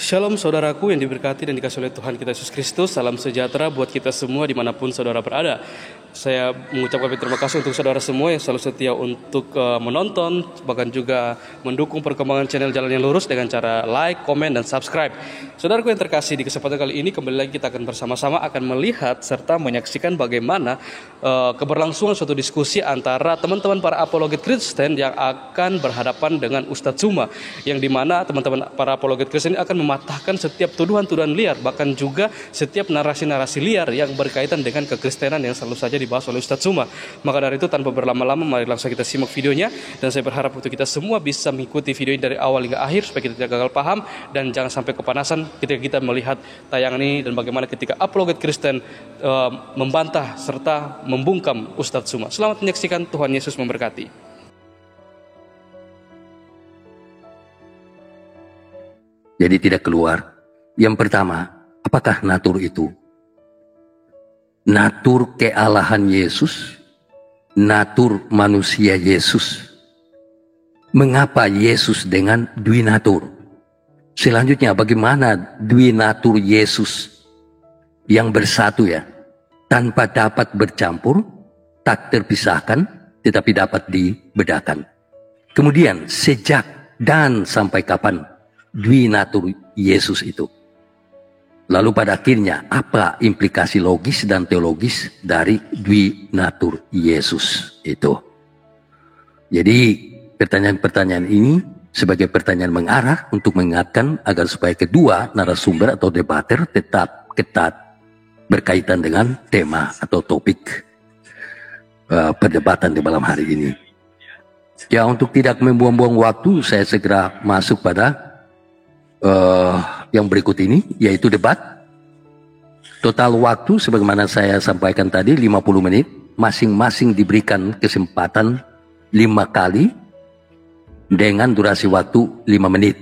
Shalom saudaraku yang diberkati dan dikasihi oleh Tuhan kita Yesus Kristus. Salam sejahtera buat kita semua dimanapun saudara berada. Saya mengucapkan terima kasih untuk saudara semua yang selalu setia untuk menonton, bahkan juga mendukung perkembangan channel Jalan yang Lurus dengan cara like, komen, dan subscribe. Saudaraku yang terkasih, di kesempatan kali ini kembali lagi kita akan bersama-sama akan melihat serta menyaksikan bagaimana keberlangsungan suatu diskusi antara teman-teman para apologet Kristen yang akan berhadapan dengan Ustadz Tsuma, yang dimana teman-teman para apologet Kristen ini akan mematahkan setiap tuduhan-tuduhan liar, bahkan juga setiap narasi-narasi liar yang berkaitan dengan kekristenan yang selalu saja dibahas oleh Ustadz Tsuma. Maka dari itu tanpa berlama-lama mari langsung kita simak videonya, dan saya berharap untuk kita semua bisa mengikuti video ini dari awal hingga akhir supaya kita tidak gagal paham dan jangan sampai kepanasan ketika kita melihat tayangan ini dan bagaimana ketika apologet Kristen membantah serta membungkam Ustadz Tsuma. Selamat menyaksikan, Tuhan Yesus memberkati. Jadi tidak keluar. Yang pertama, apakah natur itu? Natur kealahan Yesus, natur manusia Yesus. Mengapa Yesus dengan dui natur? Selanjutnya, bagaimana dui natur Yesus yang bersatu ya, tanpa dapat bercampur, tak terpisahkan, tetapi dapat dibedakan. Kemudian, sejak dan sampai kapan dui natur Yesus itu? Lalu pada akhirnya apa implikasi logis dan teologis dari dui natur Yesus itu? Jadi pertanyaan-pertanyaan ini sebagai pertanyaan mengarah untuk mengingatkan agar supaya kedua narasumber atau debater tetap ketat berkaitan dengan tema atau topik perdebatan di malam hari ini. Ya, untuk tidak membuang-buang waktu, saya segera masuk pada yang berikut ini, yaitu debat. Total waktu sebagaimana saya sampaikan tadi 50 menit, masing-masing diberikan kesempatan 5 kali dengan durasi waktu 5 menit.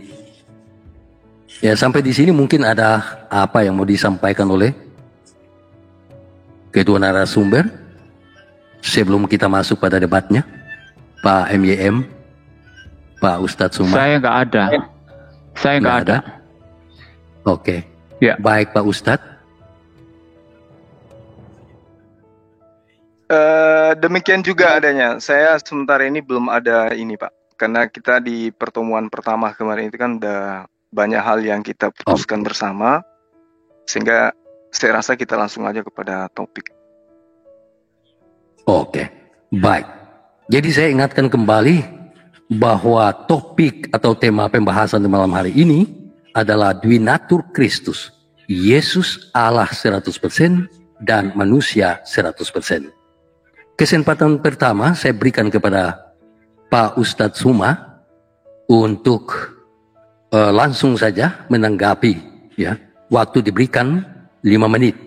Ya, sampai di sini mungkin ada apa yang mau disampaikan oleh kedua narasumber sebelum kita masuk pada debatnya, Pak MYM, Pak Ustadz Tsuma. Saya nggak ada. Saya nggak ada. Oke. Ya. Baik Pak Ustadz. Demikian juga adanya. Saya sementara ini belum ada ini Pak. Karena kita di pertemuan pertama kemarin itu kan udah banyak hal yang kita putuskan bersama. Sehingga saya rasa kita langsung aja kepada topik. Oke. Baik. Jadi saya ingatkan kembali bahwa topik atau tema pembahasan di malam hari ini adalah dui natur Kristus. Yesus Allah 100% dan manusia 100%. Kesempatan pertama saya berikan kepada Pak Ustadz Tsuma untuk langsung saja menanggapi ya. Waktu diberikan 5 menit.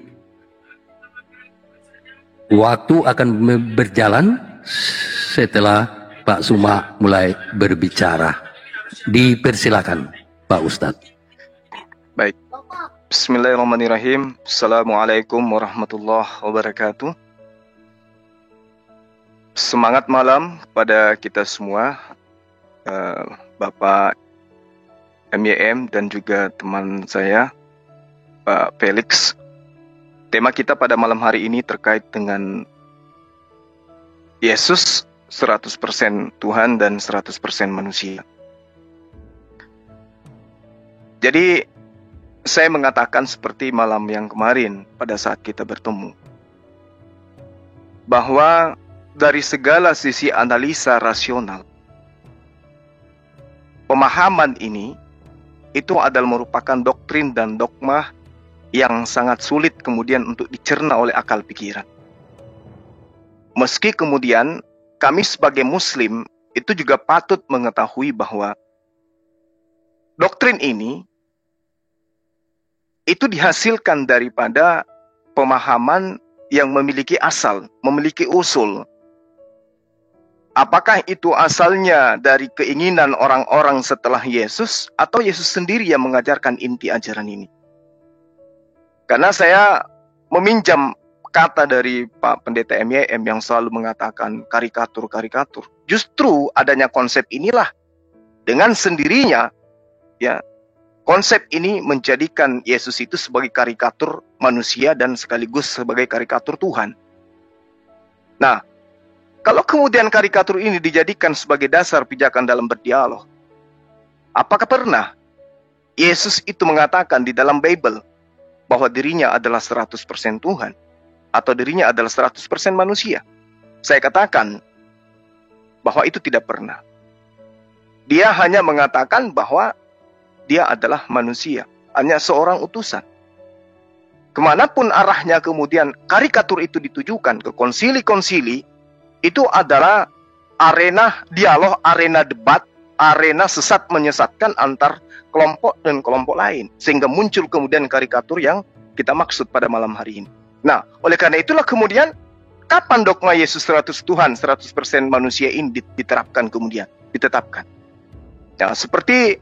Waktu akan berjalan setelah Pak Tsuma mulai berbicara. Dipersilakan Pak Ustadz. Baik. Bismillahirrahmanirrahim. Assalamualaikum warahmatullahi wabarakatuh. Semangat malam pada kita semua, Bapak MYM dan juga teman saya, Pak Felix. Tema kita pada malam hari ini terkait dengan Yesus 100% Tuhan dan 100% manusia. Jadi saya mengatakan seperti malam yang kemarin pada saat kita bertemu, bahwa dari segala sisi analisa rasional, pemahaman ini itu adalah merupakan doktrin dan dogma yang sangat sulit kemudian untuk dicerna oleh akal pikiran. Meski kemudian kami sebagai Muslim itu juga patut mengetahui bahwa doktrin ini itu dihasilkan daripada pemahaman yang memiliki asal, memiliki usul. Apakah itu asalnya dari keinginan orang-orang setelah Yesus atau Yesus sendiri yang mengajarkan inti ajaran ini? Karena saya meminjam kata dari Pak Pendeta MYM yang selalu mengatakan karikatur-karikatur. Justru adanya konsep inilah dengan sendirinya ya konsep ini menjadikan Yesus itu sebagai karikatur manusia dan sekaligus sebagai karikatur Tuhan. Nah, kalau kemudian karikatur ini dijadikan sebagai dasar pijakan dalam berdialog, apakah pernah Yesus itu mengatakan di dalam Bible bahwa dirinya adalah 100% Tuhan atau dirinya adalah 100% manusia? Saya katakan bahwa itu tidak pernah. Dia hanya mengatakan bahwa dia adalah manusia, hanya seorang utusan. Kemanapun arahnya kemudian karikatur itu ditujukan ke konsili-konsili, itu adalah arena dialog, arena debat, arena sesat menyesatkan antar kelompok dan kelompok lain. Sehingga muncul kemudian karikatur yang kita maksud pada malam hari ini. Nah, oleh karena itulah kemudian kapan dogma Yesus 100 Tuhan, 100% manusia ini diterapkan kemudian, ditetapkan. Ya, seperti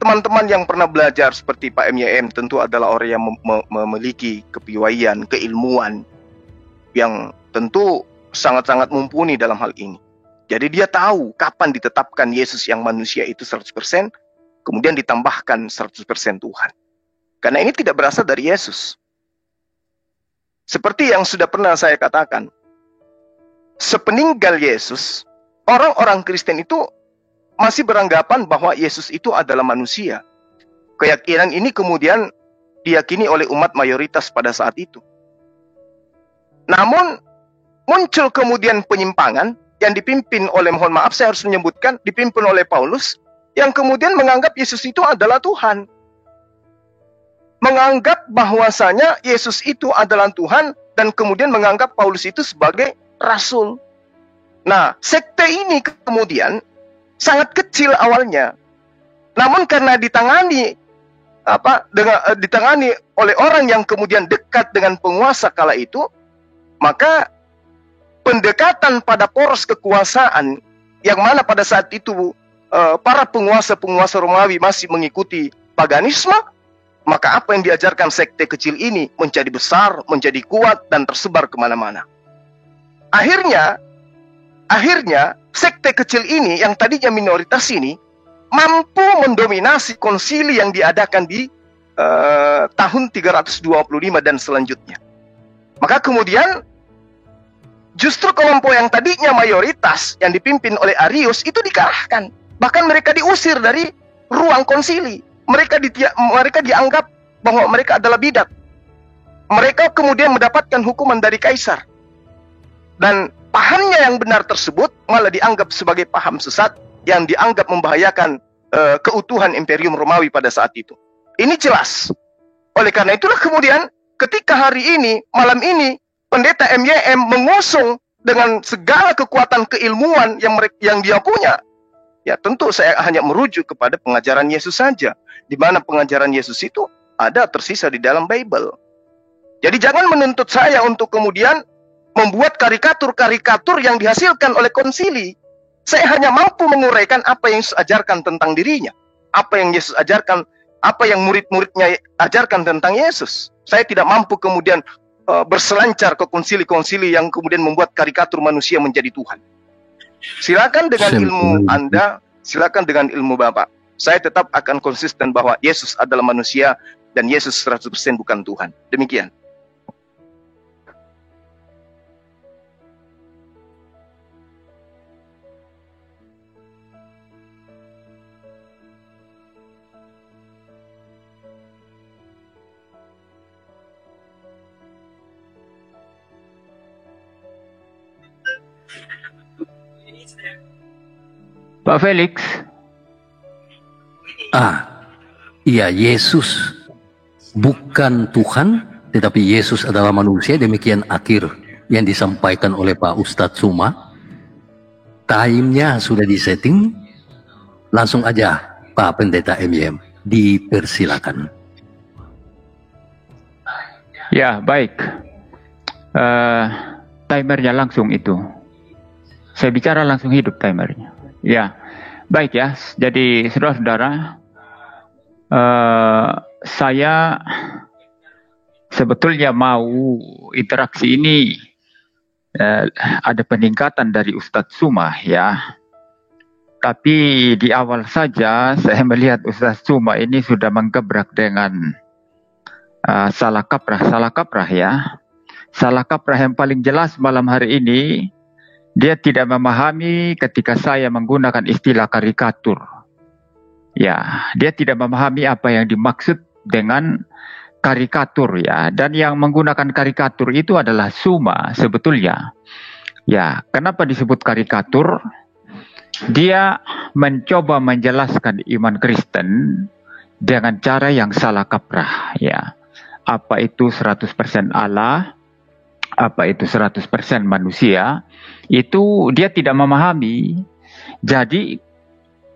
teman-teman yang pernah belajar seperti Pak MYM tentu adalah orang yang memiliki kepiawaian, keilmuan yang tentu sangat-sangat mumpuni dalam hal ini. Jadi dia tahu kapan ditetapkan Yesus yang manusia itu 100%, kemudian ditambahkan 100% Tuhan. Karena ini tidak berasal dari Yesus. Seperti yang sudah pernah saya katakan, sepeninggal Yesus, orang-orang Kristen itu masih beranggapan bahwa Yesus itu adalah manusia. Keyakinan ini kemudian diyakini oleh umat mayoritas pada saat itu. Namun, muncul kemudian penyimpangan yang dipimpin oleh, mohon maaf saya harus menyebutkan, dipimpin oleh Paulus, yang kemudian menganggap Yesus itu adalah Tuhan. Menganggap bahwasanya Yesus itu adalah Tuhan, dan kemudian menganggap Paulus itu sebagai rasul. Nah, sekte ini kemudian sangat kecil awalnya, namun karena ditangani oleh orang yang kemudian dekat dengan penguasa kala itu, maka pendekatan pada poros kekuasaan yang mana pada saat itu para penguasa-penguasa Romawi masih mengikuti paganisme, maka apa yang diajarkan sekte kecil ini menjadi besar, menjadi kuat, dan tersebar kemana-mana. Akhirnya sekte kecil ini yang tadinya minoritas ini mampu mendominasi konsili yang diadakan di tahun 325 dan selanjutnya. Maka kemudian justru kelompok yang tadinya mayoritas yang dipimpin oleh Arius itu dikalahkan. Bahkan mereka diusir dari ruang konsili. Mereka dianggap bahwa mereka adalah bidat. Mereka kemudian mendapatkan hukuman dari kaisar. Dan pahamnya yang benar tersebut malah dianggap sebagai paham sesat yang dianggap membahayakan keutuhan Imperium Romawi pada saat itu. Ini jelas. Oleh karena itulah kemudian ketika hari ini, malam ini, Pendeta MYM mengusung dengan segala kekuatan keilmuan yang dia punya, ya tentu saya hanya merujuk kepada pengajaran Yesus saja, di mana pengajaran Yesus itu ada tersisa di dalam Bible. Jadi jangan menuntut saya untuk kemudian membuat karikatur-karikatur yang dihasilkan oleh konsili. Saya hanya mampu menguraikan apa yang Yesus ajarkan tentang dirinya, apa yang Yesus ajarkan, apa yang murid-muridnya ajarkan tentang Yesus. Saya tidak mampu kemudian berselancar ke konsili-konsili yang kemudian membuat karikatur manusia menjadi Tuhan. Silakan dengan ilmu Anda, silakan dengan ilmu Bapak. Saya tetap akan konsisten bahwa Yesus adalah manusia dan Yesus 100% bukan Tuhan. Demikian. Pak Felix. Iya, Yesus bukan Tuhan, tetapi Yesus adalah manusia. Demikian akhir yang disampaikan oleh Pak Ustadz Suma. Time-nya sudah disetting. Langsung aja Pak Pendeta MYM, dipersilakan. Ya, baik. Timernya langsung itu. Saya bicara langsung hidup timernya. Ya, baik ya. Jadi saudara-saudara, saya sebetulnya mau interaksi ini ada peningkatan dari Ustadz Suma ya. Tapi di awal saja saya melihat Ustaz Suma ini sudah menggebrak dengan salah kaprah ya. Salah kaprah yang paling jelas malam hari ini, dia tidak memahami ketika saya menggunakan istilah karikatur. Ya, dia tidak memahami apa yang dimaksud dengan karikatur ya. Dan yang menggunakan karikatur itu adalah Suma sebetulnya. Ya, kenapa disebut karikatur? Dia mencoba menjelaskan iman Kristen dengan cara yang salah kaprah ya. Apa itu 100% Allah? Apa itu 100% manusia? Itu dia tidak memahami. Jadi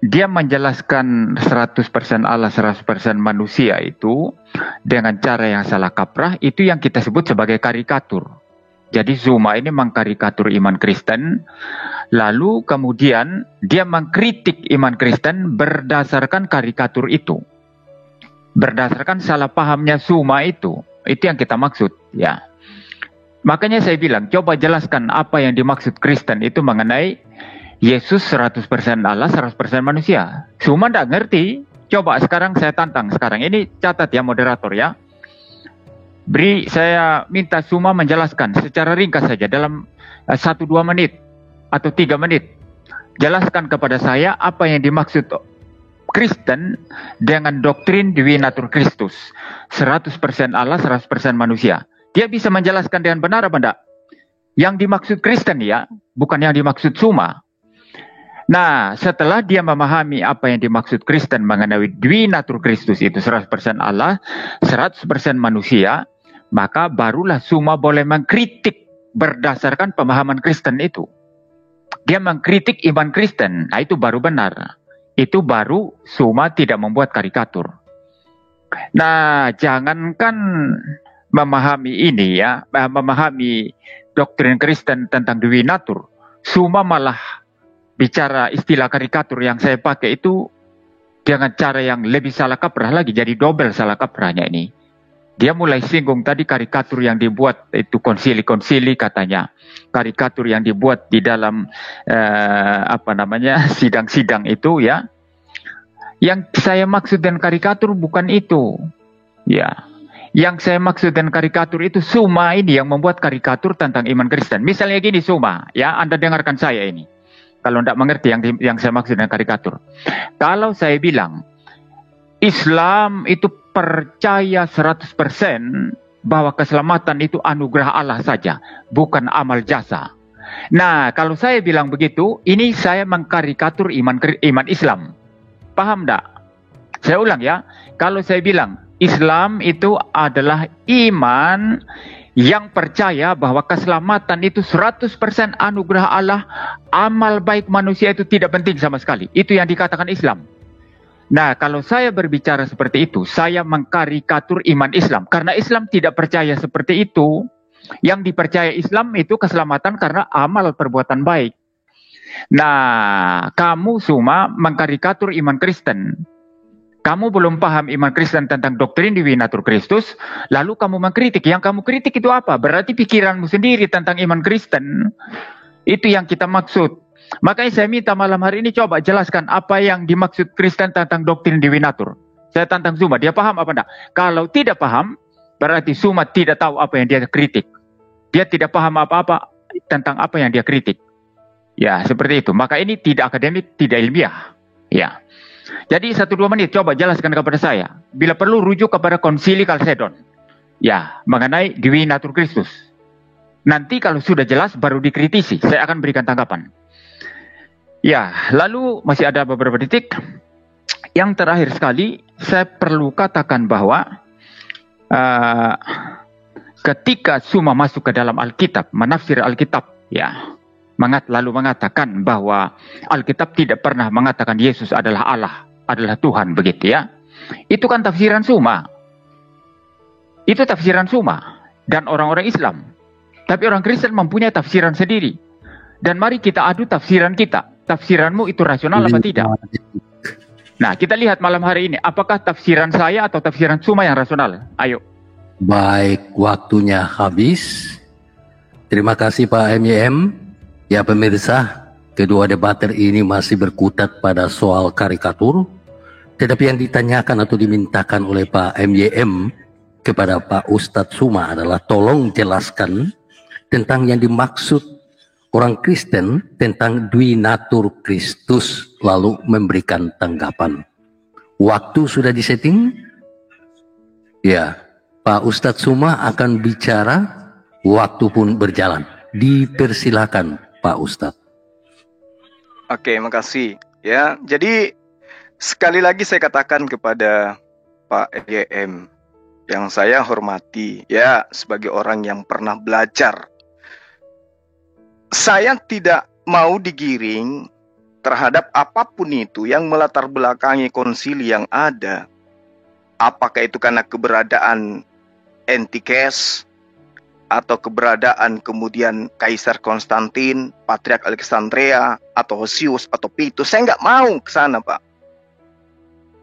dia menjelaskan 100% Allah, 100% manusia itu dengan cara yang salah kaprah, itu yang kita sebut sebagai karikatur. Jadi Zuma ini mengkarikatur iman Kristen, lalu kemudian dia mengkritik iman Kristen berdasarkan karikatur itu. Berdasarkan salah pahamnya Zuma itu yang kita maksud ya. Makanya saya bilang, coba jelaskan apa yang dimaksud Kristen itu mengenai Yesus 100% Allah, 100% manusia. Zuma tidak ngerti. Coba sekarang saya tantang sekarang. Ini catat ya moderator ya. Saya minta Zuma menjelaskan secara ringkas saja dalam 1-2 menit atau 3 menit. Jelaskan kepada saya apa yang dimaksud Kristen dengan doktrin Dwi Natur Kristus. 100% Allah, 100% manusia. Dia bisa menjelaskan dengan benar apa enggak? Yang dimaksud Kristen ya, bukan yang dimaksud Zuma. Nah, setelah dia memahami apa yang dimaksud Kristen mengenai Dwi Natur Kristus itu 100% Allah, 100% manusia, maka barulah Zuma boleh mengkritik berdasarkan pemahaman Kristen itu. Dia mengkritik iman Kristen, nah itu baru benar. Itu baru Zuma tidak membuat karikatur. Nah, jangankan memahami ini ya, memahami doktrin Kristen tentang Dwi Natur, Zuma malah bicara istilah karikatur yang saya pakai itu dengan cara yang lebih salah kaprah lagi, jadi double salah kaprahnya ini. Dia mulai singgung tadi karikatur yang dibuat itu konsili-konsili katanya, karikatur yang dibuat di dalam sidang-sidang itu ya. Yang saya maksud dengan karikatur bukan itu, ya. Yang saya maksud dengan karikatur itu Zuma ini yang membuat karikatur tentang iman Kristen. Misalnya gini Zuma, ya Anda dengarkan saya ini. Kalau tidak mengerti yang saya maksud dengan karikatur. Kalau saya bilang Islam itu percaya 100% bahwa keselamatan itu anugerah Allah saja, bukan amal jasa. Nah, kalau saya bilang begitu, ini saya mengkarikatur iman Islam. Paham tidak? Saya ulang ya. Kalau saya bilang Islam itu adalah iman yang percaya bahwa keselamatan itu 100% anugerah Allah, amal baik manusia itu tidak penting sama sekali. Itu yang dikatakan Islam. Nah, kalau saya berbicara seperti itu, saya mengkarikatur iman Islam. Karena Islam tidak percaya seperti itu. Yang dipercaya Islam itu keselamatan karena amal perbuatan baik. Nah, kamu Zuma mengkarikatur iman Kristen. Kamu belum paham iman Kristen tentang doktrin Dwi Natur Kristus, lalu kamu mengkritik. Yang kamu kritik itu apa? Berarti pikiranmu sendiri tentang iman Kristen. Itu yang kita maksud. Makanya saya minta malam hari ini coba jelaskan apa yang dimaksud Kristen tentang doktrin Dwi Natur. Saya tantang Zuma, dia paham apa enggak? Kalau tidak paham, berarti Zuma tidak tahu apa yang dia kritik. Dia tidak paham apa-apa tentang apa yang dia kritik. Ya, seperti itu. Maka ini tidak akademik, tidak ilmiah. Ya. Jadi 1-2 menit coba jelaskan kepada saya. Bila perlu rujuk kepada Konsili Kalsedon. Ya, mengenai Dwi Natur Kristus. Nanti kalau sudah jelas baru dikritisi. Saya akan berikan tanggapan. Ya, lalu masih ada beberapa detik. Yang terakhir sekali, saya perlu katakan bahwa ketika Zuma masuk ke dalam Alkitab, menafsir Alkitab, ya, lalu mengatakan bahwa Alkitab tidak pernah mengatakan Yesus adalah Allah, adalah Tuhan, begitu ya. Itu kan tafsiran Zuma. Itu tafsiran Zuma dan orang-orang Islam. Tapi orang Kristen mempunyai tafsiran sendiri. Dan mari kita adu tafsiran kita. Tafsiranmu itu rasional apa tidak? Nah, kita lihat malam hari ini. Apakah tafsiran saya atau tafsiran Zuma yang rasional? Ayo. Baik, waktunya habis. Terima kasih Pak MYM. Ya pemirsa, Kedua debater ini masih berkutat pada soal karikatur, tetapi yang ditanyakan atau dimintakan oleh Pak MYM kepada Pak Ustadz Suma adalah tolong jelaskan tentang yang dimaksud orang Kristen tentang Dwinatur Kristus, lalu memberikan tanggapan. Waktu sudah disetting? Ya, Pak Ustadz Suma akan bicara, waktu pun berjalan. Dipersilakan Pak Ustadz. Oke, makasih. Ya, jadi sekali lagi saya katakan kepada Pak YM yang saya hormati, ya, sebagai orang yang pernah belajar, saya tidak mau digiring terhadap apapun itu yang melatar belakangi konsili yang ada. Apakah itu karena keberadaan Antikes, atau keberadaan kemudian Kaisar Konstantin, Patriark Alexandria, atau Hosius, atau Pitus. Saya nggak mau ke sana, Pak.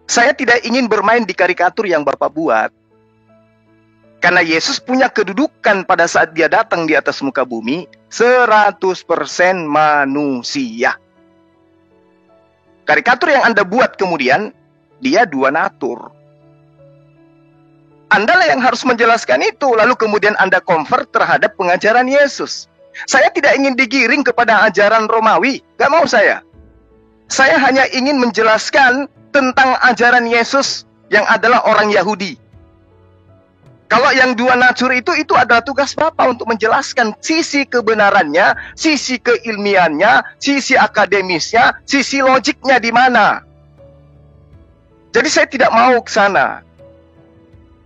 Saya tidak ingin bermain di karikatur yang Bapak buat. Karena Yesus punya kedudukan pada saat dia datang di atas muka bumi, 100% manusia. Karikatur yang Anda buat kemudian, dia dua natur. Anda lah yang harus menjelaskan itu, lalu kemudian Anda convert terhadap pengajaran Yesus. Saya tidak ingin digiring kepada ajaran Romawi, gak mau saya. Saya hanya ingin menjelaskan tentang ajaran Yesus yang adalah orang Yahudi. Kalau yang dua natur itu adalah tugas Bapak untuk menjelaskan sisi kebenarannya, sisi keilmiannya, sisi akademisnya, sisi logiknya di mana. Jadi saya tidak mau ke sana.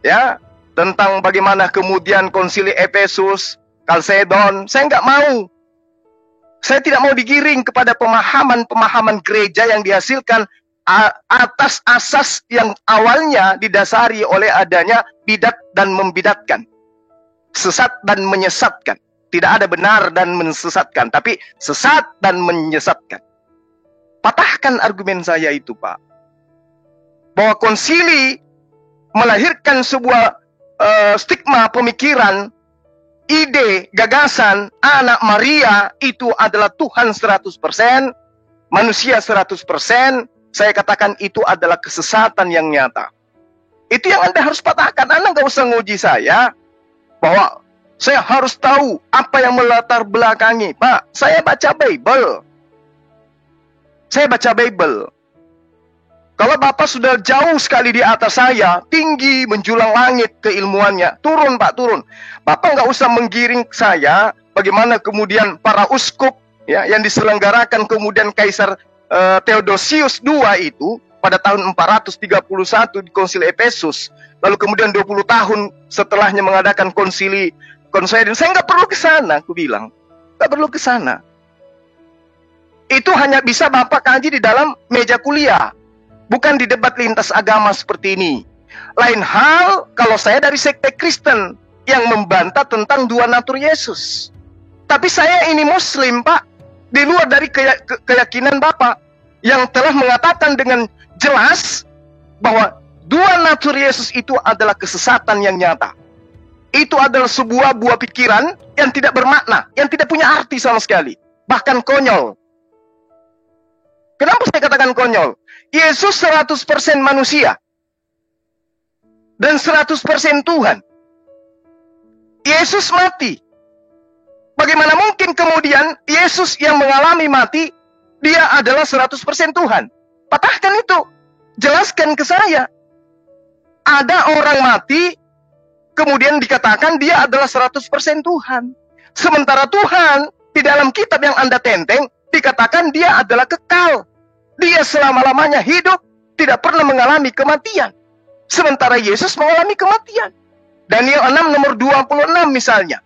Ya, tentang bagaimana kemudian konsili Efesus, Kalsedon, saya nggak mau. Saya tidak mau digiring kepada pemahaman-pemahaman gereja yang dihasilkan atas asas yang awalnya didasari oleh adanya bidat dan membidatkan, sesat dan menyesatkan. Tidak ada benar dan mensesatkan, tapi sesat dan menyesatkan. Patahkan argumen saya itu, Pak. Bahwa konsili melahirkan sebuah stigma pemikiran, ide, gagasan, anak Maria itu adalah Tuhan 100%, manusia 100%, saya katakan itu adalah kesesatan yang nyata. Itu yang Anda harus patahkan. Anda nggak usah nguji saya, bahwa saya harus tahu apa yang melatar belakangi. Pak, saya baca Bible. Saya baca Bible. Kalau Bapak sudah jauh sekali di atas saya, tinggi menjulang langit keilmuannya, turun Pak, turun. Bapak nggak usah menggiring saya, bagaimana kemudian para uskup ya, yang diselenggarakan kemudian Kaisar Theodosius II itu pada tahun 431 di konsili Efesus, lalu kemudian 20 tahun setelahnya mengadakan konsili Konsedin. Saya nggak perlu ke sana, aku bilang. Nggak perlu ke sana. Itu hanya bisa Bapak kaji di dalam meja kuliah. Bukan di debat lintas agama seperti ini. Lain hal kalau saya dari sekte Kristen yang membantah tentang dua natur Yesus. Tapi saya ini Muslim, Pak. Di luar dari keyakinan Bapak yang telah mengatakan dengan jelas bahwa dua natur Yesus itu adalah kesesatan yang nyata. Itu adalah sebuah buah pikiran yang tidak bermakna, yang tidak punya arti sama sekali. Bahkan konyol. Kenapa saya katakan konyol? Yesus 100% manusia dan 100% Tuhan. Yesus mati. Bagaimana mungkin kemudian Yesus yang mengalami mati, dia adalah 100% Tuhan? Patahkan itu. Jelaskan ke saya. Ada orang mati, kemudian dikatakan dia adalah 100% Tuhan. Sementara Tuhan, di dalam kitab yang Anda tenteng, dikatakan dia adalah kekal. Dia selama-lamanya hidup, tidak pernah mengalami kematian. Sementara Yesus mengalami kematian. Daniel 6 nomor 26 misalnya.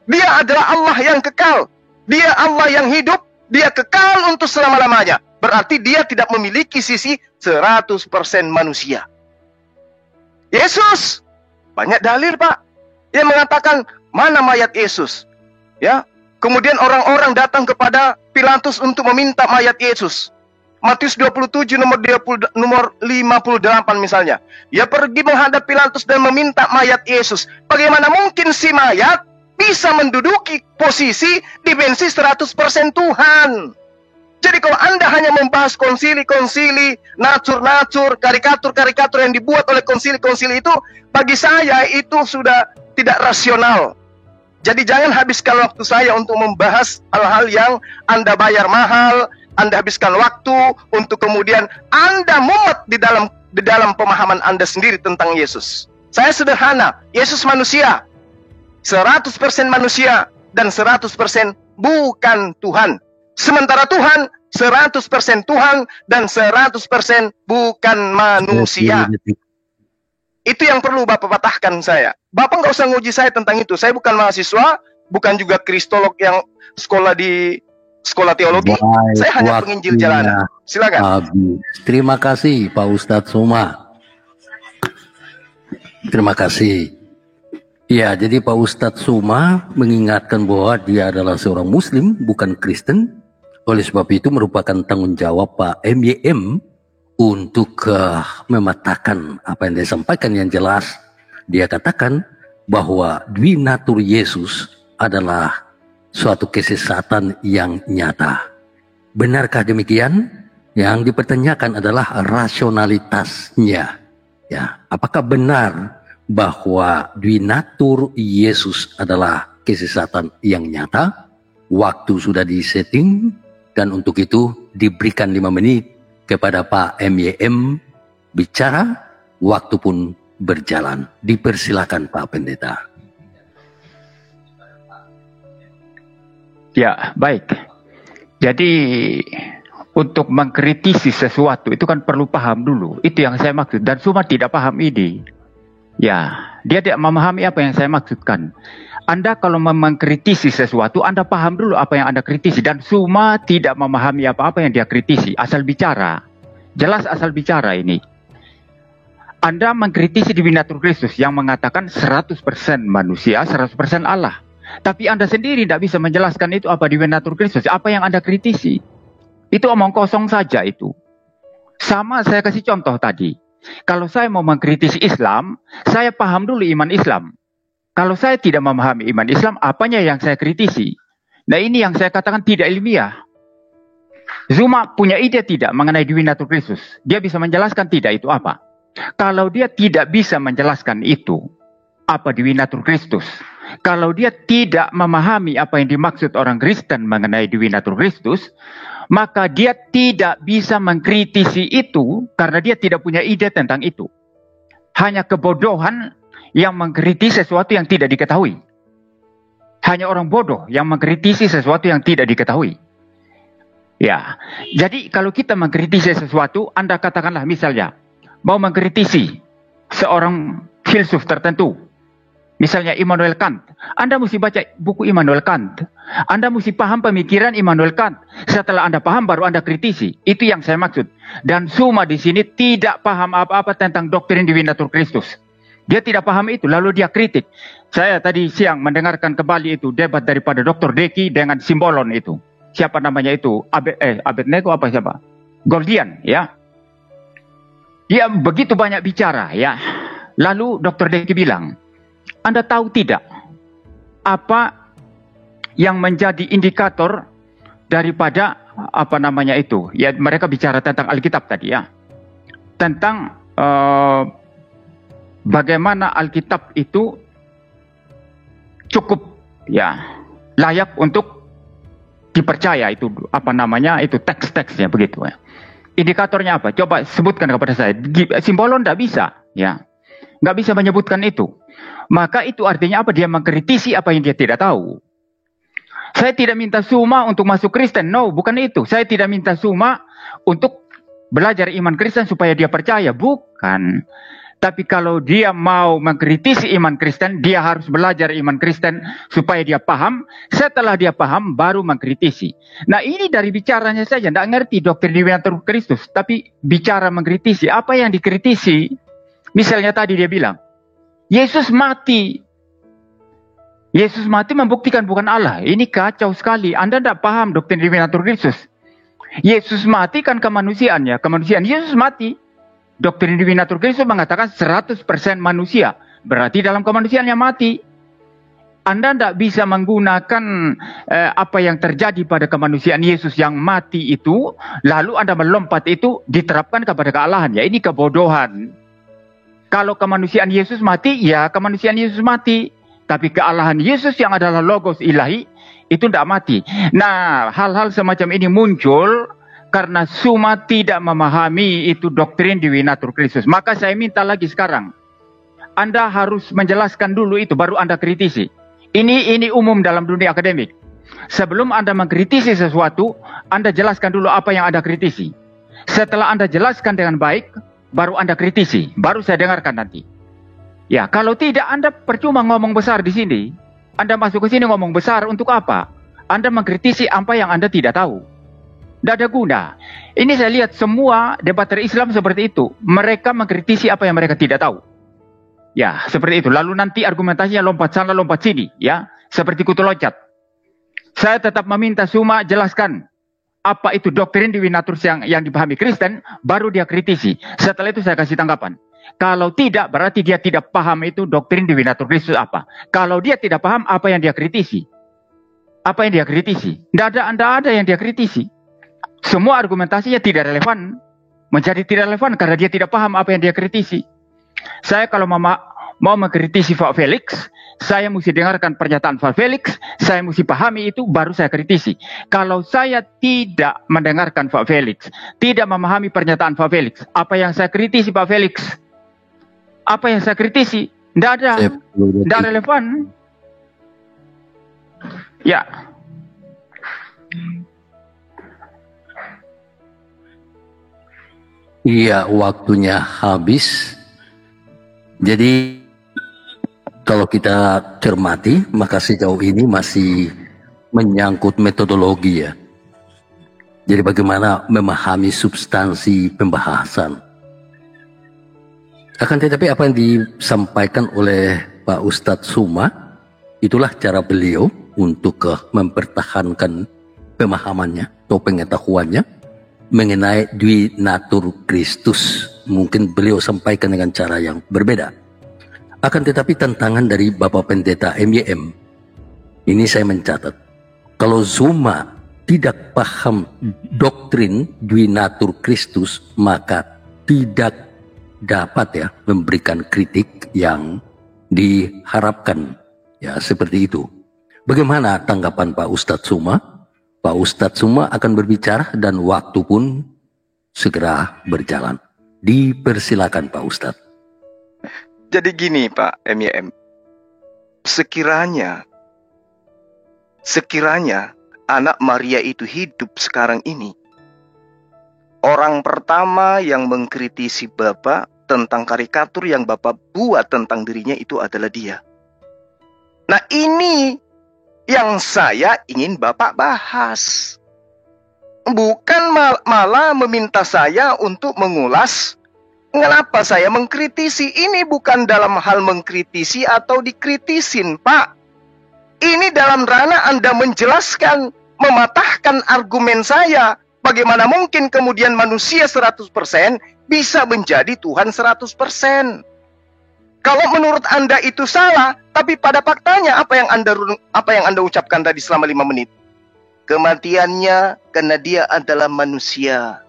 Dia adalah Allah yang kekal. Dia Allah yang hidup, dia kekal untuk selama-lamanya. Berarti dia tidak memiliki sisi 100% manusia. Yesus, banyak dalil Pak, yang mengatakan mana mayat Yesus. Ya, kemudian orang-orang datang kepada Pilatus untuk meminta mayat Yesus. Matius 27 nomor 58 misalnya. Dia pergi menghadap Pilatus dan meminta mayat Yesus. Bagaimana mungkin si mayat bisa menduduki posisi dimensi 100% Tuhan? Jadi kalau Anda hanya membahas konsili-konsili, natur-natur, karikatur-karikatur yang dibuat oleh konsili-konsili itu, bagi saya itu sudah tidak rasional. Jadi jangan habiskan waktu saya untuk membahas hal-hal yang Anda bayar mahal, Anda habiskan waktu untuk kemudian Anda mumet di dalam pemahaman Anda sendiri tentang Yesus. Saya sederhana, Yesus manusia, 100% manusia dan 100% bukan Tuhan. Sementara Tuhan 100% Tuhan dan 100% bukan manusia. Itu yang perlu Bapak patahkan saya. Bapak nggak usah nguji saya tentang itu. Saya bukan mahasiswa, bukan juga kristolog yang sekolah di sekolah teologi. Baik, saya hanya penginjil jalanan. Silakan. Habis. Terima kasih Pak Ustadz Suma. Terima kasih. Ya, jadi Pak Ustadz Suma mengingatkan bahwa dia adalah seorang Muslim, bukan Kristen. Oleh sebab itu merupakan tanggung jawab Pak MYM untuk mematahkan apa yang dia sampaikan yang jelas. Dia katakan bahwa dwinatur Yesus adalah suatu kesesatan yang nyata. Benarkah demikian? Yang dipertanyakan adalah rasionalitasnya. Ya, apakah benar bahwa dwinatur Yesus adalah kesesatan yang nyata? Waktu sudah disetting dan untuk itu diberikan 5 menit kepada Pak MYM bicara, waktu pun berjalan. Dipersilakan Pak Pendeta. Ya, baik. Jadi untuk mengkritisi sesuatu itu kan perlu paham dulu. Itu yang saya maksud. Dan Suma tidak paham ini. Ya, dia tidak memahami apa yang saya maksudkan. Anda kalau mengkritisi sesuatu, Anda paham dulu apa yang Anda kritisi. Dan Suma tidak memahami apa-apa yang dia kritisi. Asal bicara. Jelas asal bicara ini. Anda mengkritisi dwinatur Kristus yang mengatakan 100% manusia, 100% Allah. Tapi Anda sendiri tidak bisa menjelaskan itu apa dwinatur Kristus. Apa yang Anda kritisi. Itu omong kosong saja itu. Sama saya kasih contoh tadi. Kalau saya mau mengkritisi Islam, saya paham dulu iman Islam. Kalau saya tidak memahami iman Islam, apanya yang saya kritisi? Nah ini yang saya katakan tidak ilmiah. Zuma punya ide tidak mengenai dwinatur Kristus? Dia bisa menjelaskan tidak itu apa? Kalau dia tidak bisa menjelaskan itu, apa dwinatur Kristus? Kalau dia tidak memahami apa yang dimaksud orang Kristen mengenai dwinatur Kristus, maka dia tidak bisa mengkritisi itu karena dia tidak punya ide tentang itu. Hanya kebodohan yang mengkritisi sesuatu yang tidak diketahui. Hanya orang bodoh yang mengkritisi sesuatu yang tidak diketahui. Ya, jadi kalau kita mengkritisi sesuatu, Anda katakanlah misalnya, mau mengkritisi seorang filsuf tertentu, misalnya Immanuel Kant, Anda mesti baca buku Immanuel Kant. Anda mesti paham pemikiran Immanuel Kant. Setelah Anda paham, baru Anda kritisi. Itu yang saya maksud. Dan Suma di sini tidak paham apa-apa tentang doktrin dwinatur Kristus. Dia tidak paham itu, lalu dia kritik. Saya tadi siang mendengarkan kembali itu debat daripada Dr. Deki dengan Simbolon itu. Siapa namanya itu? Abednego apa siapa? Gordian, ya. Dia begitu banyak bicara, ya. Lalu Dr. Deki bilang, Anda tahu tidak apa yang menjadi indikator daripada apa namanya itu? Ya, mereka bicara tentang Alkitab tadi, ya. Tentang bagaimana Alkitab itu cukup, ya, layak untuk dipercaya, itu apa namanya, itu teks-teksnya begitu, ya. Indikatornya apa? Coba sebutkan kepada saya. Simbolon tidak bisa, ya, nggak bisa menyebutkan itu. Maka itu artinya apa? Dia mengkritisi apa yang dia tidak tahu. Saya tidak minta Suma untuk masuk Kristen, no, bukan itu. Saya tidak minta Suma untuk belajar iman Kristen supaya dia percaya, bukan. Tapi kalau dia mau mengkritisi iman Kristen, dia harus belajar iman Kristen supaya dia paham. Setelah dia paham, baru mengkritisi. Nah ini dari bicaranya saja, tidak ngerti doktrin dwinatur Kristus. Tapi bicara mengkritisi, apa yang dikritisi? Misalnya tadi dia bilang, Yesus mati. Yesus mati membuktikan bukan Allah. Ini kacau sekali. Anda tidak paham doktrin dwinatur Kristus. Yesus mati kan kemanusiaannya. Kemanusiaan Yesus mati. Doktrin dwinatur Kristus mengatakan 100% manusia. Berarti dalam kemanusiaannya mati. Anda tidak bisa menggunakan apa yang terjadi pada kemanusiaan Yesus yang mati itu, lalu Anda melompat itu diterapkan kepada kealahan. Ya, ini kebodohan. Kalau kemanusiaan Yesus mati, ya kemanusiaan Yesus mati. Tapi kealahan Yesus yang adalah logos ilahi, itu tidak mati. Nah, hal-hal semacam ini muncul karena Suma tidak memahami itu doktrin Dewi Natur Kristus. Maka saya minta lagi sekarang, Anda harus menjelaskan dulu itu, baru Anda kritisi. Ini umum dalam dunia akademik. Sebelum Anda mengkritisi sesuatu, Anda jelaskan dulu apa yang Anda kritisi. Setelah Anda jelaskan dengan baik, baru Anda kritisi. Baru saya dengarkan nanti. Ya, kalau tidak Anda percuma ngomong besar di sini. Anda masuk ke sini ngomong besar untuk apa? Anda mengkritisi apa yang Anda tidak tahu. Tidak ada guna. Ini saya lihat semua debater Islam seperti itu. Mereka mengkritisi apa yang mereka tidak tahu. Ya, seperti itu. Lalu nanti argumentasinya lompat sana, lompat sini. Ya, seperti kutu loncat. Saya tetap meminta Suma jelaskan apa itu doktrin Dewi Natur yang dipahami Kristen, baru dia kritisi. Setelah itu saya kasih tanggapan. Kalau tidak, berarti dia tidak paham itu doktrin Dewi Natur Kristus apa. Kalau dia tidak paham, apa yang dia kritisi? Apa yang dia kritisi? Tidak ada yang dia kritisi. Semua argumentasinya tidak relevan. Menjadi tidak relevan karena dia tidak paham apa yang dia kritisi. Saya kalau mau mengkritisi Pak Felix, saya mesti dengarkan pernyataan Pak Felix, saya mesti pahami itu, baru saya kritisi. Kalau saya tidak mendengarkan Pak Felix, tidak memahami pernyataan Pak Felix, apa yang saya kritisi Pak Felix? Apa yang saya kritisi? Tidak ada. Tidak relevan. Ya. Iya, waktunya habis. Jadi kalau kita cermati, maka sejauh ini masih menyangkut metodologi ya. Jadi bagaimana memahami substansi pembahasan. Akan tetapi apa yang disampaikan oleh Pak Ustadz Suma, itulah cara beliau untuk mempertahankan pemahamannya atau pengetahuannya mengenai Dwi Natur Kristus. Mungkin beliau sampaikan dengan cara yang berbeda. Akan tetapi tantangan dari Bapak Pendeta MYM, ini saya mencatat, kalau Suma tidak paham doktrin Dwi Natur Kristus, maka tidak dapat ya memberikan kritik yang diharapkan. Ya, seperti itu. Bagaimana tanggapan Pak Ustadz Suma? Pak Ustadz Suma akan berbicara dan waktu pun segera berjalan. Dipersilakan Pak Ustadz. Jadi gini Pak MYM, sekiranya anak Maria itu hidup sekarang ini, orang pertama yang mengkritisi Bapak tentang karikatur yang Bapak buat tentang dirinya itu adalah dia. Nah, ini yang saya ingin Bapak bahas. Bukan malah meminta saya untuk mengulas mengapa saya mengkritisi. Ini bukan dalam hal mengkritisi atau dikritisin, Pak. Ini dalam ranah Anda menjelaskan, mematahkan argumen saya. Bagaimana mungkin kemudian manusia 100% bisa menjadi Tuhan 100%? Kalau menurut Anda itu salah, tapi pada faktanya apa yang Anda ucapkan tadi selama 5 menit? Kematiannya karena dia adalah manusia.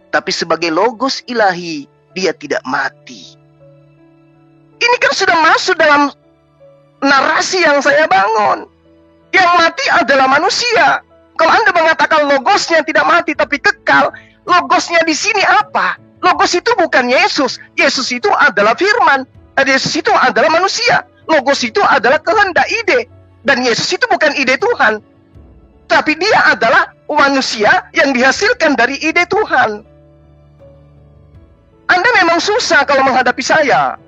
Tapi sebagai logos ilahi, dia tidak mati. Ini kan sudah masuk dalam narasi yang saya bangun. Yang mati adalah manusia. Kalau Anda mengatakan logosnya tidak mati tapi kekal, logosnya di sini apa? Logos itu bukan Yesus. Yesus itu adalah firman. Yesus itu adalah manusia. Logos itu adalah kehendak, ide. Dan Yesus itu bukan ide Tuhan. Tapi dia adalah manusia yang dihasilkan dari ide Tuhan. Anda memang susah kalau menghadapi saya.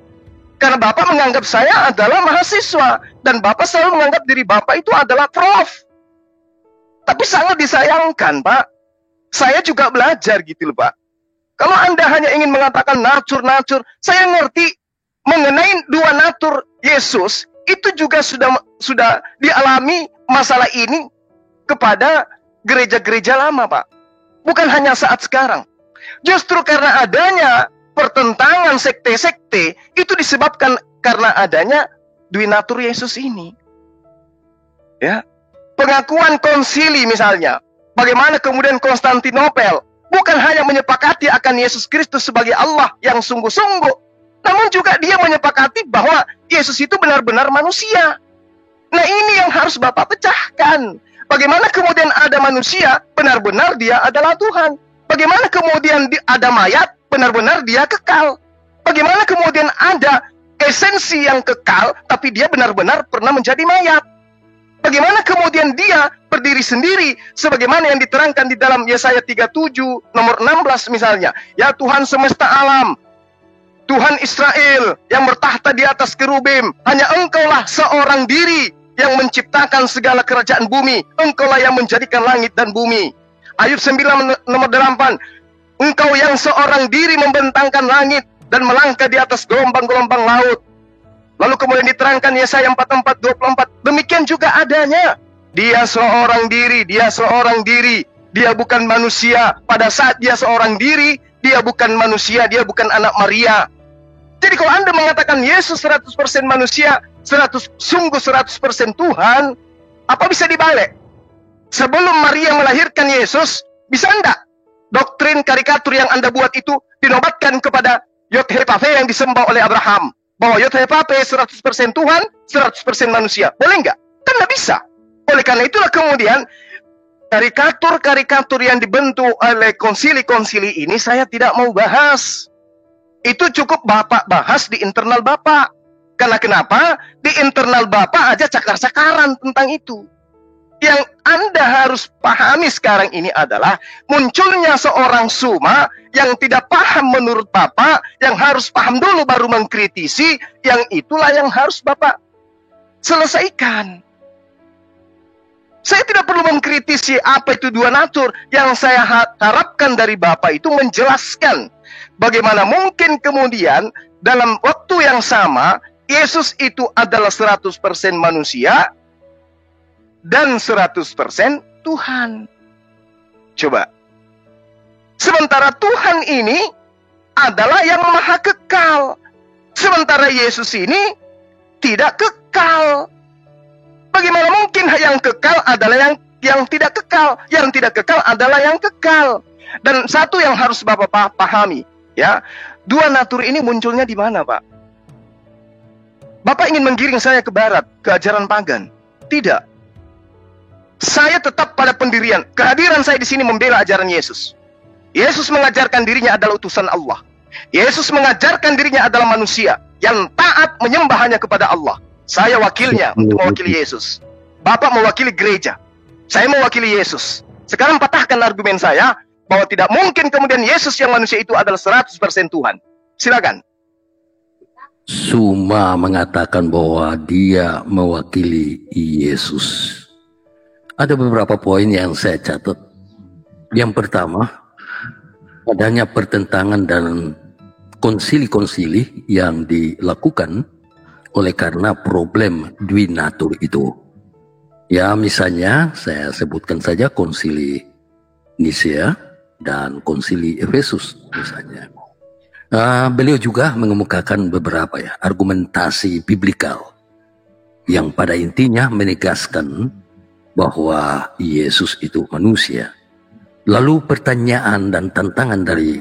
Karena Bapak menganggap saya adalah mahasiswa. Dan Bapak selalu menganggap diri Bapak itu adalah prof. Tapi sangat disayangkan, Pak. Saya juga belajar gitu loh, Pak. Kalau Anda hanya ingin mengatakan natur, saya ngerti mengenai dua natur Yesus, itu juga sudah dialami masalah ini kepada gereja-gereja lama, Pak. Bukan hanya saat sekarang. Justru karena adanya pertentangan sekte-sekte, itu disebabkan karena adanya Dwi Natur Yesus ini. Ya, pengakuan konsili misalnya. Bagaimana kemudian Konstantinopel bukan hanya menyepakati akan Yesus Kristus sebagai Allah yang sungguh-sungguh, namun juga dia menyepakati bahwa Yesus itu benar-benar manusia. Nah, ini yang harus Bapak pecahkan. Bagaimana kemudian ada manusia, benar-benar dia adalah Tuhan. Bagaimana kemudian ada mayat, benar-benar dia kekal. Bagaimana kemudian ada esensi yang kekal, tapi dia benar-benar pernah menjadi mayat. Bagaimana kemudian dia berdiri sendiri, sebagaimana yang diterangkan di dalam Yesaya 37, nomor 16 misalnya. Ya Tuhan semesta alam, Tuhan Israel yang bertahta di atas kerubim, hanya Engkaulah seorang diri yang menciptakan segala kerajaan bumi. Engkaulah yang menjadikan langit dan bumi. Ayub 9 nomor 8, Engkau yang seorang diri membentangkan langit dan melangkah di atas gelombang-gelombang laut. Lalu kemudian diterangkan Yesaya 44, 24, demikian juga adanya. Dia seorang diri, dia seorang diri. Dia bukan manusia. Pada saat dia seorang diri, dia bukan manusia, dia bukan anak Maria. Jadi kalau Anda mengatakan Yesus 100% manusia, 100% Tuhan, apa bisa dibalik? Sebelum Maria melahirkan Yesus, bisa enggak doktrin karikatur yang Anda buat itu dinobatkan kepada Yod-Heh-Vav-He yang disembah oleh Abraham? Bahwa Yod-Heh-Vav-He 100% Tuhan, 100% manusia. Boleh enggak? Kan enggak bisa. Oleh karena itulah kemudian karikatur-karikatur yang dibentuk oleh konsili-konsili ini saya tidak mau bahas. Itu cukup Bapak bahas di internal Bapak. Karena kenapa? Di internal Bapak aja cakar-cakaran tentang itu. Yang Anda harus pahami sekarang ini adalah munculnya seorang Suma yang tidak paham menurut Bapak, yang harus paham dulu baru mengkritisi, yang itulah yang harus Bapak selesaikan. Saya tidak perlu mengkritisi apa itu dua natur. Yang saya harapkan dari Bapak itu menjelaskan bagaimana mungkin kemudian dalam waktu yang sama Yesus itu adalah 100% manusia dan 100% Tuhan. Coba. Sementara Tuhan ini adalah yang maha kekal. Sementara Yesus ini tidak kekal. Bagaimana mungkin yang kekal adalah yang tidak kekal? Yang tidak kekal adalah yang kekal. Dan satu yang harus Bapak pahami, ya, dua natur ini munculnya di mana, Pak? Bapak ingin menggiring saya ke barat, ke ajaran pagan? Tidak. Saya tetap pada pendirian. Kehadiran saya di sini membela ajaran Yesus. Yesus mengajarkan dirinya adalah utusan Allah. Yesus mengajarkan dirinya adalah manusia yang taat menyembah hanya kepada Allah. Saya wakilnya untuk mewakili Yesus. Bapak mewakili gereja. Saya mewakili Yesus. Sekarang patahkan argumen saya bahwa tidak mungkin kemudian Yesus yang manusia itu adalah 100% Tuhan. Silakan. Suma mengatakan bahwa dia mewakili Yesus. Ada beberapa poin yang saya catat. Yang pertama, adanya pertentangan dan konsili-konsili yang dilakukan oleh karena problem dwinatur itu. Ya, misalnya saya sebutkan saja konsili Nisea dan konsili Efesus misalnya. Beliau juga mengemukakan beberapa argumentasi biblikal yang pada intinya menegaskan bahwa Yesus itu manusia. Lalu pertanyaan dan tantangan dari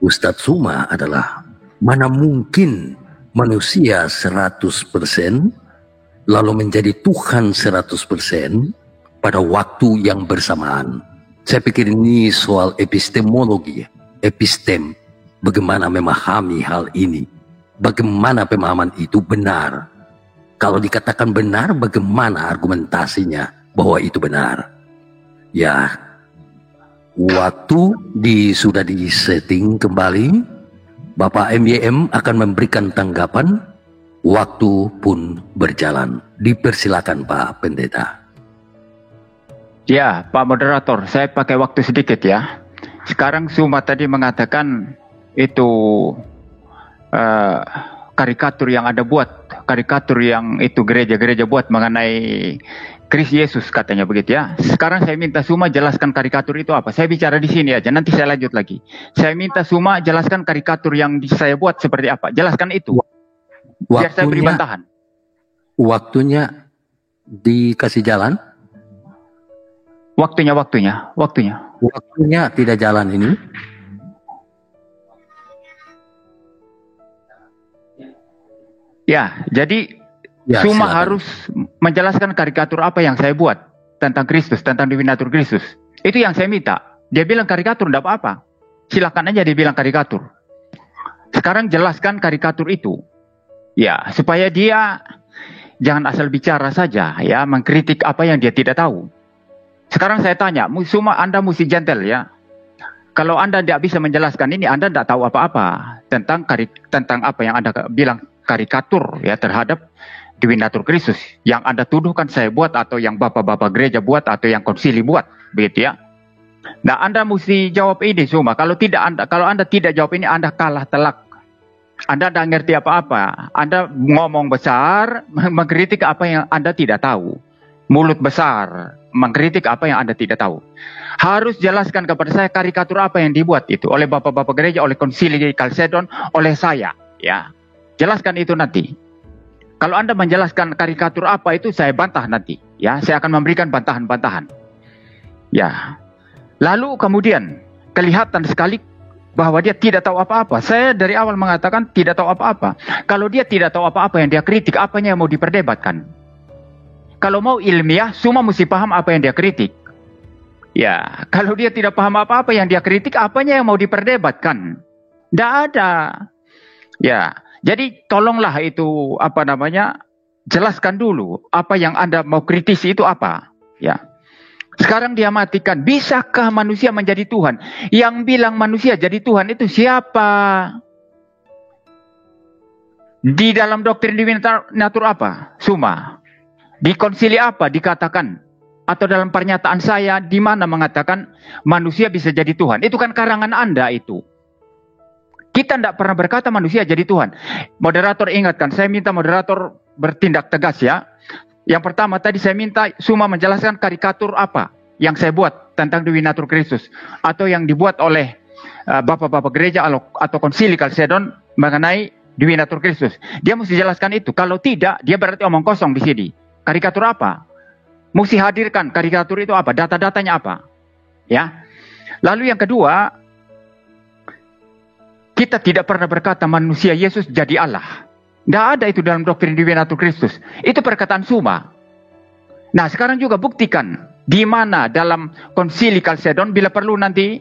Ustadz Suma adalah, mana mungkin manusia 100% lalu menjadi Tuhan 100% pada waktu yang bersamaan? Saya pikir ini soal epistemologi, epistem, bagaimana memahami hal ini, bagaimana pemahaman itu benar. Kalau dikatakan benar, bagaimana argumentasinya bahwa itu benar? Ya, waktu sudah disetting kembali, Bapak MYM akan memberikan tanggapan, waktu pun berjalan. Dipersilakan Pak Pendeta. Ya, Pak Moderator, saya pakai waktu sedikit ya. Sekarang Suma tadi mengatakan itu karikatur yang ada buat, karikatur yang itu gereja-gereja buat mengenai Kristus Yesus katanya begitu ya. Sekarang saya minta Suma jelaskan karikatur itu apa. Saya bicara di sini aja, nanti saya lanjut lagi. Saya minta Suma jelaskan karikatur yang saya buat seperti apa. Jelaskan itu. Biar saya beri bantahan. Waktunya dikasih jalan? Waktunya. Waktunya tidak jalan ini. Ya, jadi Ya, Suma silakan. harus menjelaskan karikatur apa yang saya buat tentang Kristus, tentang Dewi Natur Kristus. Itu yang saya minta. Dia bilang karikatur, tidak apa-apa. Silakan aja dia bilang karikatur. Sekarang jelaskan karikatur itu. Ya, supaya dia jangan asal bicara saja, ya, mengkritik apa yang dia tidak tahu. Sekarang saya tanya, Suma, Anda mesti gentle ya. Kalau Anda tidak bisa menjelaskan ini, Anda tidak tahu apa-apa tentang apa yang Anda bilang karikatur ya terhadap Dewi Natur Kristus. Yang Anda tuduhkan saya buat, atau yang bapak-bapak gereja buat, atau yang konsili buat, begitu ya. Nah, Anda mesti jawab ini semua. Kalau Anda tidak jawab ini, Anda kalah telak. Anda tidak ngerti apa-apa. Anda ngomong besar, mengkritik apa yang Anda tidak tahu. Mulut besar, mengkritik apa yang Anda tidak tahu. Harus jelaskan kepada saya karikatur apa yang dibuat itu oleh bapak-bapak gereja, oleh konsili Kalsedon, oleh saya. Ya, jelaskan itu nanti. Kalau Anda menjelaskan karikatur apa itu, saya bantah nanti. Ya, saya akan memberikan bantahan-bantahan. Ya. Lalu kemudian kelihatan sekali bahwa dia tidak tahu apa-apa. Saya dari awal mengatakan tidak tahu apa-apa. Kalau dia tidak tahu apa-apa yang dia kritik, apanya yang mau diperdebatkan? Kalau mau ilmiah, semua mesti paham apa yang dia kritik. Ya, kalau dia tidak paham apa-apa yang dia kritik, apanya yang mau diperdebatkan? Tidak ada. Ya, jadi tolonglah itu jelaskan dulu apa yang Anda mau kritisi itu apa. Ya. Sekarang dia matikan, bisakah manusia menjadi Tuhan? Yang bilang manusia jadi Tuhan itu siapa? Di dalam doktrin Dewi Natur apa? Suma. Di konsili apa dikatakan? Atau dalam pernyataan saya di mana mengatakan manusia bisa jadi Tuhan? Itu kan karangan Anda itu. Kita tidak pernah berkata manusia jadi Tuhan. Moderator ingatkan, saya minta moderator bertindak tegas ya. Yang pertama tadi saya minta Suma menjelaskan karikatur apa yang saya buat tentang Dewi Natur Kristus. Atau yang dibuat oleh bapak-bapak gereja atau konsili Kalsedon mengenai Dewi Natur Kristus. Dia mesti jelaskan itu. Kalau tidak, dia berarti omong kosong di sini. Karikatur apa? Mesti hadirkan karikatur itu apa? Data-datanya apa? Ya. Lalu yang kedua, kita tidak pernah berkata manusia Yesus jadi Allah. Tidak ada itu dalam doktrin Dewi Natur Kristus. Itu perkataan Suma. Nah, sekarang juga buktikan di mana dalam konsili Kalsedon, bila perlu nanti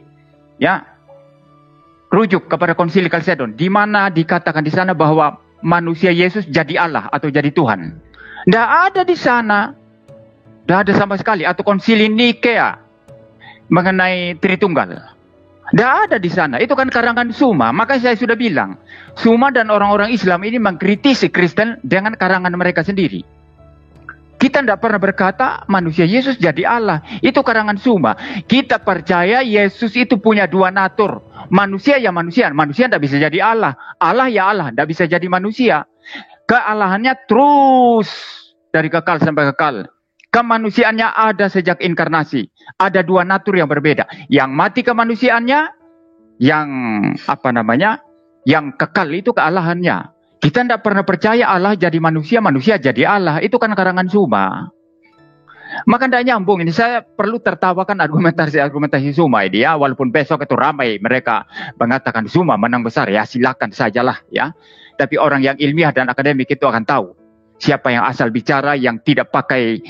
ya rujuk kepada konsili Kalsedon, di mana dikatakan di sana bahwa manusia Yesus jadi Allah atau jadi Tuhan. Tidak ada di sana. Tidak ada sama sekali. Atau konsili Nikea mengenai Tritunggal. Tidak ada di sana. Itu kan karangan Suma. Maka saya sudah bilang, Suma dan orang-orang Islam ini mengkritisi Kristen dengan karangan mereka sendiri. Kita tidak pernah berkata manusia Yesus jadi Allah. Itu karangan Suma. Kita percaya Yesus itu punya dua natur. Manusia ya manusia. Manusia tidak bisa jadi Allah. Allah ya Allah. Tidak bisa jadi manusia. Kealahannya terus dari kekal sampai kekal. Kemanusiaannya ada sejak inkarnasi. Ada dua natur yang berbeda. Yang mati kemanusiaannya, yang kekal itu kealahannya. Kita tidak pernah percaya Allah jadi manusia, manusia jadi Allah. Itu kan karangan Suma. Maka tidak nyambung ini. Saya perlu tertawakan argumentasi Suma ini ya. Walaupun besok itu ramai mereka mengatakan Suma menang besar ya, silakan sajalah ya. Tapi orang yang ilmiah dan akademik itu akan tahu siapa yang asal bicara, yang tidak pakai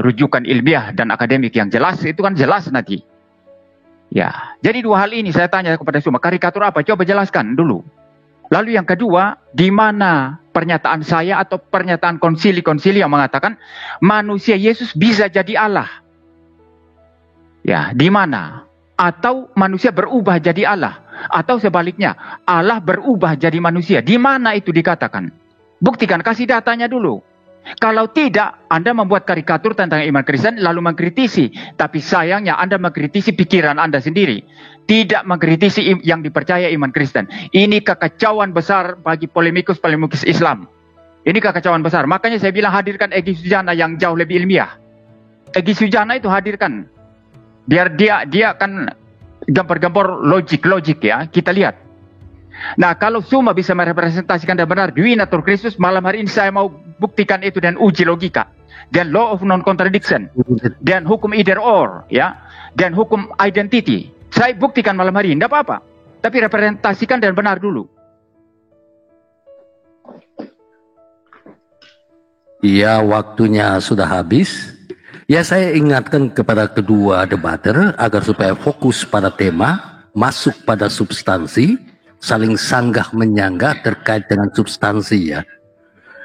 rujukan ilmiah dan akademik yang jelas. Itu kan jelas nanti. Ya, jadi dua hal ini saya tanya kepada Suma, karikatur apa? Coba jelaskan dulu. Lalu yang kedua, di mana pernyataan saya atau pernyataan konsili-konsili yang mengatakan manusia Yesus bisa jadi Allah? Ya, di mana? Atau manusia berubah jadi Allah? Atau sebaliknya, Allah berubah jadi manusia? Di mana itu dikatakan? Buktikan, kasih datanya dulu. Kalau tidak, Anda membuat karikatur tentang iman Kristen lalu mengkritisi. Tapi sayangnya Anda mengkritisi pikiran Anda sendiri. Tidak mengkritisi yang dipercaya iman Kristen. Ini kekacauan besar bagi polemikus Islam. Ini kekacauan besar. Makanya saya bilang hadirkan Egy Sujana yang jauh lebih ilmiah. Egy Sujana itu hadirkan. Biar dia kan gambar-gambar logik ya. Kita lihat. Nah, kalau Suma bisa merepresentasikan dan benar Dwi Natur Kristus, malam hari ini saya mau buktikan itu dan uji logika, dan law of non-contradiction, dan hukum either or, ya, dan hukum identity. Saya buktikan malam hari ini, tidak apa-apa. Tapi representasikan dan benar dulu. Ya, waktunya sudah habis. Ya, saya ingatkan kepada kedua debater agar supaya fokus pada tema, masuk pada substansi, saling sanggah menyanggah terkait dengan substansi, ya.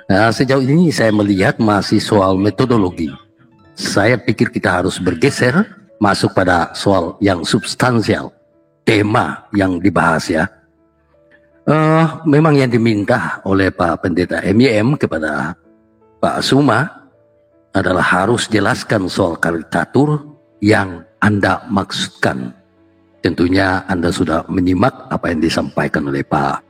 Nah, sejauh ini saya melihat masih soal metodologi. Saya pikir kita harus bergeser masuk pada soal yang substansial, tema yang dibahas, ya. Memang yang diminta oleh Pak Pendeta MYM kepada Pak Suma adalah harus jelaskan soal karikatur yang Anda maksudkan. Tentunya Anda sudah menyimak apa yang disampaikan oleh Pak.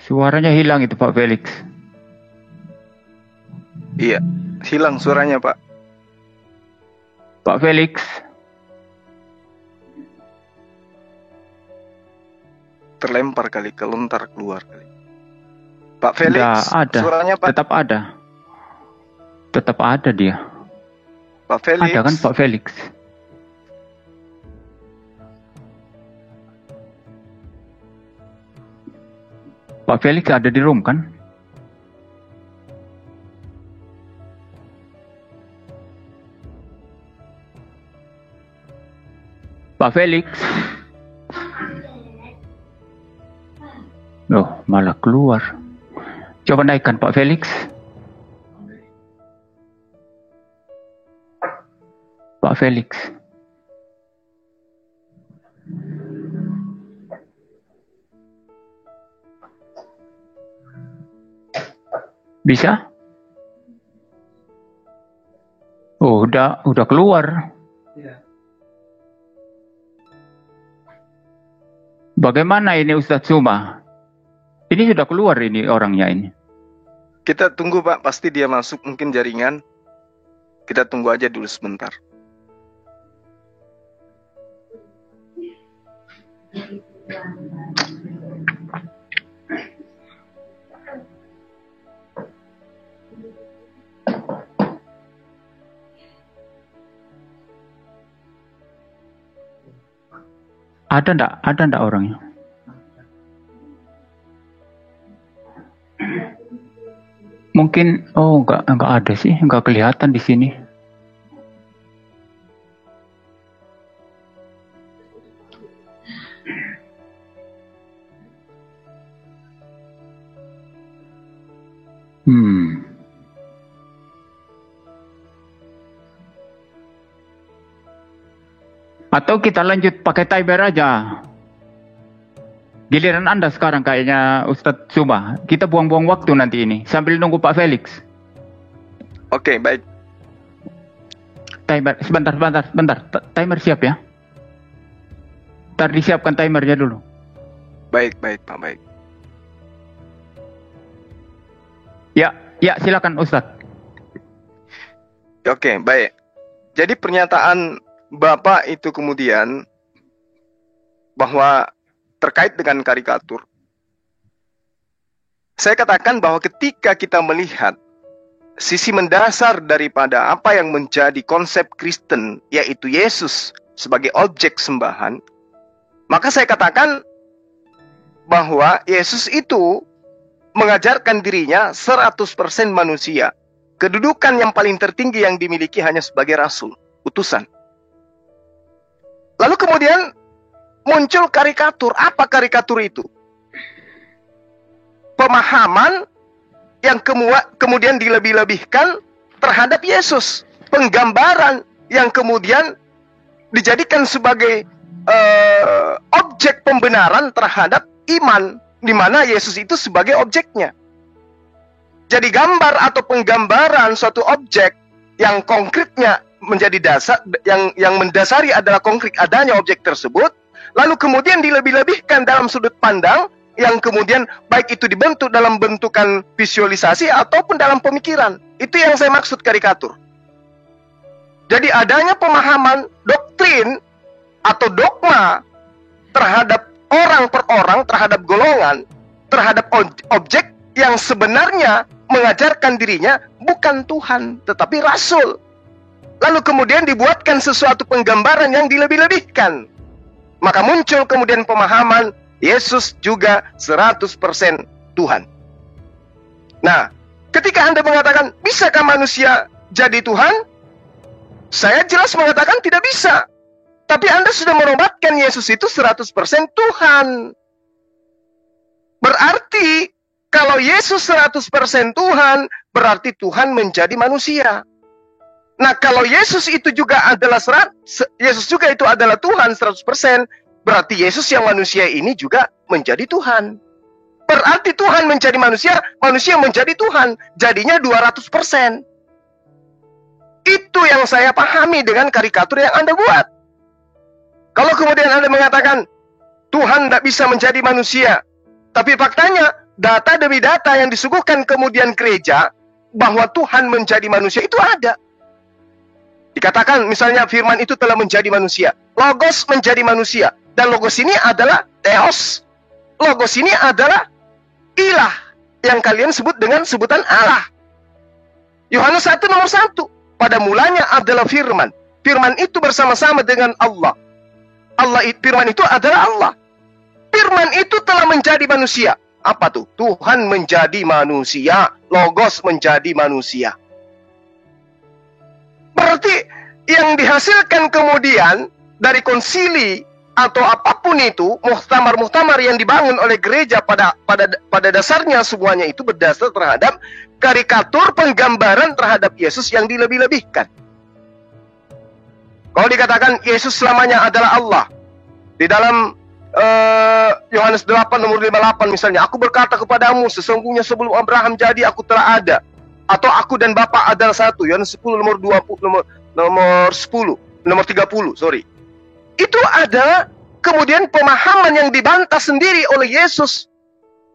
Suaranya hilang itu Pak Felix. Iya, hilang suaranya Pak. Pak Felix. Terlempar kali, kelontar keluar kali. Pak Felix, ada. suaranya Pak. Tetap ada. Tetap ada dia. Pak Felix. Ada kan Pak Felix? Pak Felix ada di room kan? Pak Felix. Loh, malah keluar. Coba naikkan Pak Felix. Pak Felix. Bisa? Oh, udah keluar. Bagaimana ini Ustadz Suma? Ini sudah keluar ini orangnya ini. Kita tunggu Pak, pasti dia masuk mungkin jaringan. Kita tunggu aja dulu sebentar. Ada ndak orangnya? Mungkin enggak ada sih, enggak kelihatan di sini. Atau kita lanjut pakai timer aja. Giliran Anda sekarang kayaknya Ustadz Suma. Kita buang-buang waktu nanti ini sambil nunggu Pak Felix. Oke, baik. Timer, sebentar. Timer siap ya? Ntar disiapkan timernya dulu. Baik Pak, baik. Ya silakan Ustadz. Oke, baik. Jadi pernyataan Bapak itu kemudian bahwa terkait dengan karikatur. Saya katakan bahwa ketika kita melihat sisi mendasar daripada apa yang menjadi konsep Kristen, yaitu Yesus sebagai objek sembahan, maka saya katakan bahwa Yesus itu mengajarkan dirinya 100% manusia. Kedudukan yang paling tertinggi yang dimiliki hanya sebagai rasul, utusan. Lalu kemudian muncul karikatur. Apa karikatur itu? Pemahaman yang kemudian dilebih-lebihkan terhadap Yesus. Penggambaran yang kemudian dijadikan sebagai objek pembenaran terhadap iman, di mana Yesus itu sebagai objeknya. Jadi gambar atau penggambaran suatu objek yang konkretnya menjadi dasar, yang mendasari adalah konkret adanya objek tersebut, lalu kemudian dilebih-lebihkan dalam sudut pandang yang kemudian baik itu dibentuk dalam bentukan visualisasi ataupun dalam pemikiran. Itu yang saya maksud karikatur. Jadi adanya pemahaman doktrin atau dogma terhadap orang per orang, terhadap golongan, terhadap objek yang sebenarnya mengajarkan dirinya bukan Tuhan, tetapi Rasul. Lalu kemudian dibuatkan sesuatu penggambaran yang dilebih-lebihkan. Maka muncul kemudian pemahaman Yesus juga 100% Tuhan. Nah, ketika Anda mengatakan, bisakah manusia jadi Tuhan? Saya jelas mengatakan tidak bisa. Tapi Anda sudah menobatkan Yesus itu 100% Tuhan. Berarti, kalau Yesus 100% Tuhan, berarti Tuhan menjadi manusia. Nah, kalau Yesus itu juga adalah Tuhan 100%, berarti Yesus yang manusia ini juga menjadi Tuhan. Berarti Tuhan menjadi manusia, manusia menjadi Tuhan. Jadinya 200%. Itu yang saya pahami dengan karikatur yang Anda buat. Kalau kemudian Anda mengatakan, Tuhan tidak bisa menjadi manusia. Tapi faktanya, data demi data yang disuguhkan kemudian gereja, bahwa Tuhan menjadi manusia itu ada. Dikatakan misalnya firman itu telah menjadi manusia. Logos menjadi manusia. Dan logos ini adalah Theos. Logos ini adalah ilah. Yang kalian sebut dengan sebutan Allah. Yohanes 1 nomor 1. Pada mulanya adalah firman. Firman itu bersama-sama dengan Allah. Firman itu adalah Allah. Firman itu telah menjadi manusia. Apa tuh? Tuhan menjadi manusia. Logos menjadi manusia. Berarti yang dihasilkan kemudian dari konsili atau apapun itu, muhtamar-muhtamar yang dibangun oleh gereja pada dasarnya semuanya itu berdasar terhadap karikatur penggambaran terhadap Yesus yang dilebih-lebihkan. Kalau dikatakan Yesus selamanya adalah Allah, di dalam Yohanes 8 nomor 58 misalnya, aku berkata kepadamu, sesungguhnya sebelum Abraham jadi aku telah ada. Atau aku dan Bapa adalah satu. Yohanes 10 nomor 20 nomor 30, sorry. Itu adalah kemudian pemahaman yang dibantah sendiri oleh Yesus.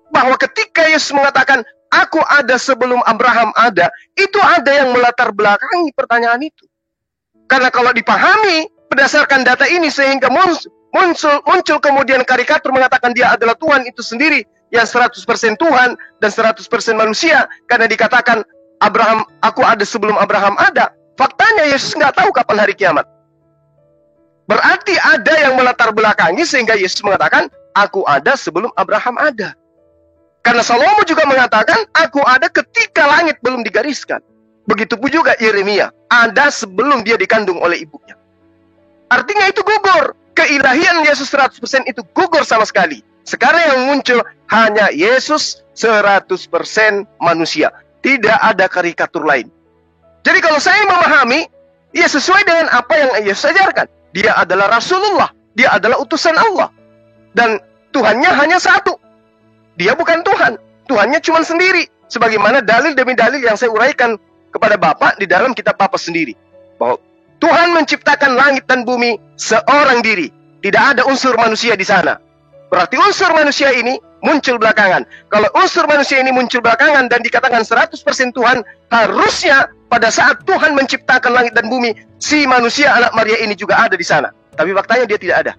Bahwa ketika Yesus mengatakan, aku ada sebelum Abraham ada, itu ada yang melatar belakangi pertanyaan itu. Karena kalau dipahami berdasarkan data ini sehingga muncul kemudian karikatur mengatakan dia adalah Tuhan itu sendiri yang 100% Tuhan dan 100% manusia. Karena dikatakan Abraham, aku ada sebelum Abraham ada. Faktanya Yesus nggak tahu kapan hari kiamat. Berarti ada yang melatar belakangi sehingga Yesus mengatakan, aku ada sebelum Abraham ada. Karena Salomo juga mengatakan, aku ada ketika langit belum digariskan. Begitupun juga Yeremia, ada sebelum dia dikandung oleh ibunya. Artinya itu gugur. Keilahian Yesus 100% itu gugur sama sekali. Sekarang yang muncul hanya Yesus 100% manusia. Tidak ada karikatur lain. Jadi kalau saya memahami, ya sesuai dengan apa yang Yesus ajarkan. Dia adalah Rasulullah. Dia adalah utusan Allah. Dan Tuhannya hanya satu. Dia bukan Tuhan. Tuhannya cuma sendiri. Sebagaimana dalil demi dalil yang saya uraikan kepada Bapak di dalam kitab Bapak sendiri. Bahwa Tuhan menciptakan langit dan bumi seorang diri. Tidak ada unsur manusia di sana. Berarti unsur manusia ini muncul belakangan. Kalau unsur manusia ini muncul belakangan dan dikatakan 100% Tuhan, harusnya pada saat Tuhan menciptakan langit dan bumi, si manusia anak Maria ini juga ada di sana. Tapi faktanya dia tidak ada.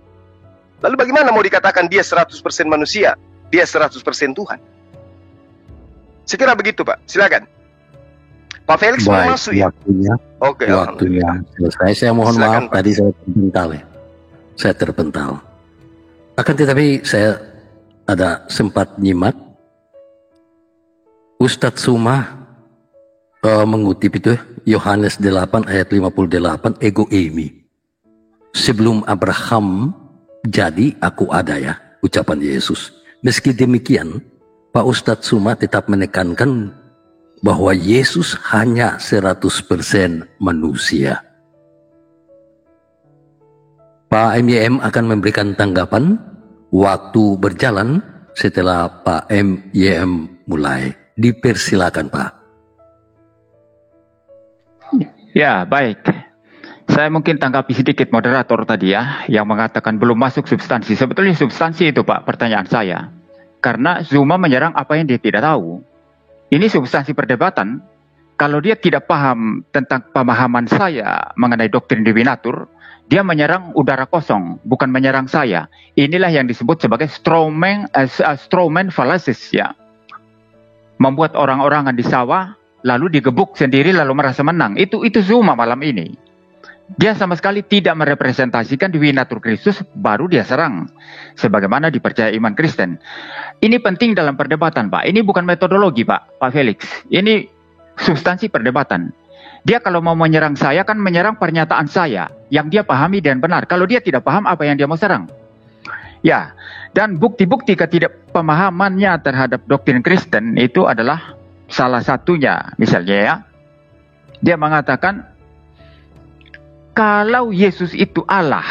Lalu bagaimana mau dikatakan dia 100% manusia, dia 100% Tuhan? Sekira begitu, Pak. Silakan. Pak Felix mau masuk ya? Waktunya selesai. Saya mohon Silakan, maaf, Pak. Tadi saya terpental ya. Saya terpental. Akan tetapi saya ada sempat nyimak Ustadz Suma mengutip itu Yohanes 8 ayat 58, ego eimi. Sebelum Abraham jadi aku ada ya, ucapan Yesus. Meski demikian, Pak Ustadz Suma tetap menekankan bahwa Yesus hanya 100% manusia. Pak MYM akan memberikan tanggapan waktu berjalan setelah Pak MYM mulai. Dipersilakan, Pak. Ya, baik. Saya mungkin tanggapi sedikit moderator tadi ya, yang mengatakan belum masuk substansi. Sebetulnya substansi itu, Pak, pertanyaan saya. Karena Zuma menyerang apa yang dia tidak tahu. Ini substansi perdebatan. Kalau dia tidak paham tentang pemahaman saya mengenai doktrin Divinatur, dia menyerang udara kosong, bukan menyerang saya. Inilah yang disebut sebagai strawman fallacies, ya. Membuat orang-orangan di sawah, lalu digebuk sendiri, lalu merasa menang. Itu Zuma malam ini. Dia sama sekali tidak merepresentasikan Divinatur Kristus, baru dia serang. Sebagaimana dipercaya iman Kristen. Ini penting dalam perdebatan, Pak. Ini bukan metodologi, Pak Felix. Ini substansi perdebatan. Dia kalau mau menyerang saya kan menyerang pernyataan saya yang dia pahami dan benar. Kalau dia tidak paham, apa yang dia mau serang? Ya, dan bukti-bukti ketidakpemahamannya terhadap doktrin Kristen itu adalah salah satunya. Misalnya ya, dia mengatakan kalau Yesus itu Allah.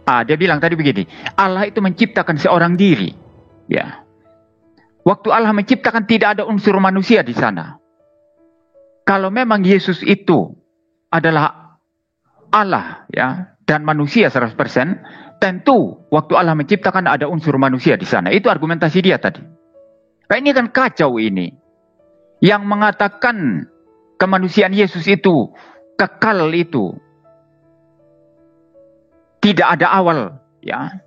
Dia bilang tadi begini, Allah itu menciptakan seorang diri. Ya. Waktu Allah menciptakan tidak ada unsur manusia di sana. Kalau memang Yesus itu adalah Allah, ya, dan manusia 100%, tentu waktu Allah menciptakan ada unsur manusia di sana. Itu argumentasi dia tadi. Nah, ini kan kacau ini. Yang mengatakan kemanusiaan Yesus itu kekal itu tidak ada awal, ya.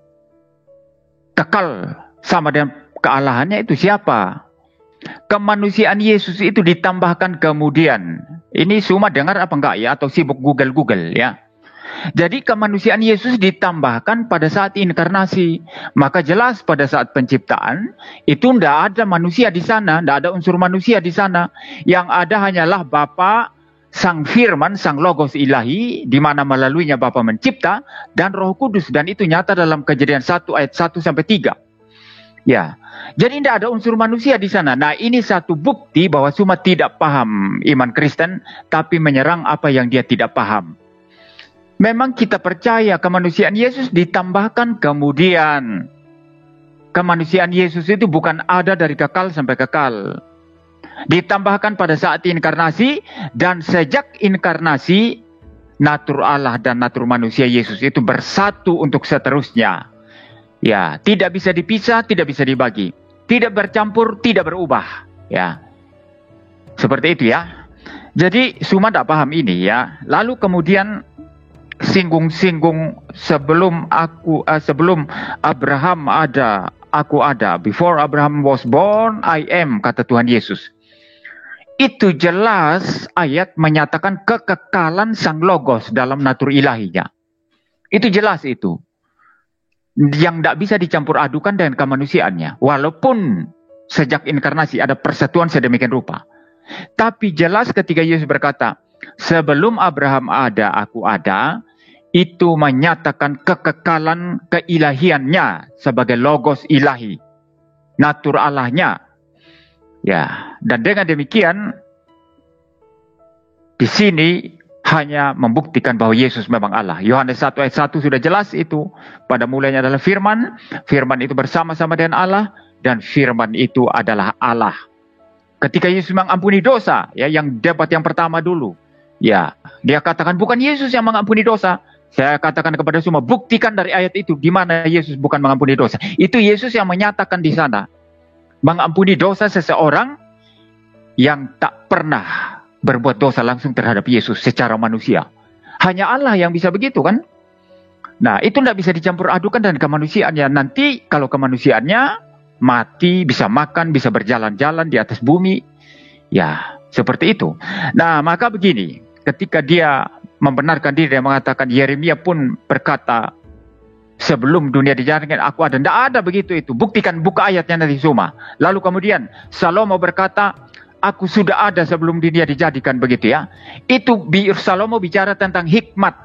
Kekal sama dengan kealahannya itu siapa? Kemanusiaan Yesus itu ditambahkan kemudian. Ini Suma dengar apa enggak ya? Atau sibuk Google ya? Jadi kemanusiaan Yesus ditambahkan pada saat inkarnasi. Maka jelas pada saat penciptaan itu tidak ada manusia di sana, tidak ada unsur manusia di sana. Yang ada hanyalah Bapa, Sang Firman, Sang Logos Ilahi, di mana melaluinya Bapa mencipta, dan Roh Kudus. Dan itu nyata dalam Kejadian 1 ayat 1 sampai 3. Ya, jadi tidak ada unsur manusia di sana. Nah, ini satu bukti bahwa Suma tidak paham iman Kristen, tapi menyerang apa yang dia tidak paham. Memang kita percaya kemanusiaan Yesus ditambahkan kemudian. Kemanusiaan Yesus itu bukan ada dari kekal sampai kekal. Ditambahkan pada saat inkarnasi, dan sejak inkarnasi, natur Allah dan natur manusia Yesus itu bersatu untuk seterusnya. Ya, tidak bisa dipisah, tidak bisa dibagi. Tidak bercampur, tidak berubah. Ya, seperti itu ya. Jadi Suma tidak paham ini ya. Lalu kemudian singgung-singgung sebelum Abraham ada, aku ada. Before Abraham was born, I am, kata Tuhan Yesus. Itu jelas ayat menyatakan kekekalan Sang Logos dalam natur ilahinya. Itu jelas itu. Yang tidak bisa dicampur adukan dengan kemanusiaannya. Walaupun sejak inkarnasi ada persatuan sedemikian rupa. Tapi jelas ketika Yesus berkata, sebelum Abraham ada, aku ada, itu menyatakan kekekalan keilahiannya sebagai logos ilahi. Natur Allahnya. Ya, dan dengan demikian, di sini hanya membuktikan bahwa Yesus memang Allah. Yohanes 1 ayat 1 sudah jelas itu. Pada mulanya adalah firman. Firman itu bersama-sama dengan Allah. Dan firman itu adalah Allah. Ketika Yesus mengampuni dosa. Ya, yang debat yang pertama dulu. Ya, dia katakan bukan Yesus yang mengampuni dosa. Saya katakan kepada semua, buktikan dari ayat itu. Di mana Yesus bukan mengampuni dosa. Itu Yesus yang menyatakan di sana. Mengampuni dosa seseorang yang tak pernah berbuat dosa langsung terhadap Yesus secara manusia. Hanya Allah yang bisa begitu kan? Nah, itu tidak bisa dicampur adukan dengan kemanusiaannya. Nanti kalau kemanusiaannya mati, bisa makan, bisa berjalan-jalan di atas bumi. Ya, seperti itu. Nah, maka begini. Ketika dia membenarkan diri dan mengatakan, Yeremia pun berkata, sebelum dunia dijadikan aku ada. Tidak ada begitu itu. Buktikan, buka ayatnya nanti semua. Lalu kemudian Salomo berkata, aku sudah ada sebelum dunia dijadikan, begitu ya. Itu Salomo bicara tentang hikmat.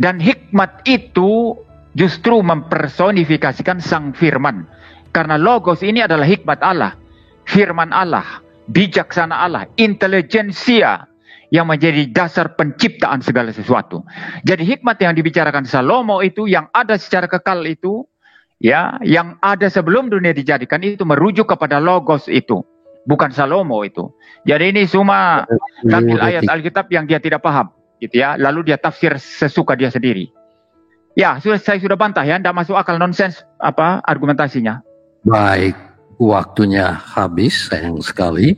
Dan hikmat itu justru mempersonifikasikan Sang Firman. Karena logos ini adalah hikmat Allah. Firman Allah. Bijaksana Allah. Intelijensia yang menjadi dasar penciptaan segala sesuatu. Jadi hikmat yang dibicarakan Salomo itu, yang ada secara kekal itu, ya, yang ada sebelum dunia dijadikan itu merujuk kepada logos itu. Bukan Salomo itu. Jadi ini cuma tampil ayat Alkitab yang dia tidak paham, gitu ya. Lalu dia tafsir sesuka dia sendiri. Ya, saya sudah bantah ya, tidak masuk akal, nonsens argumentasinya. Baik, waktunya habis, sayang sekali.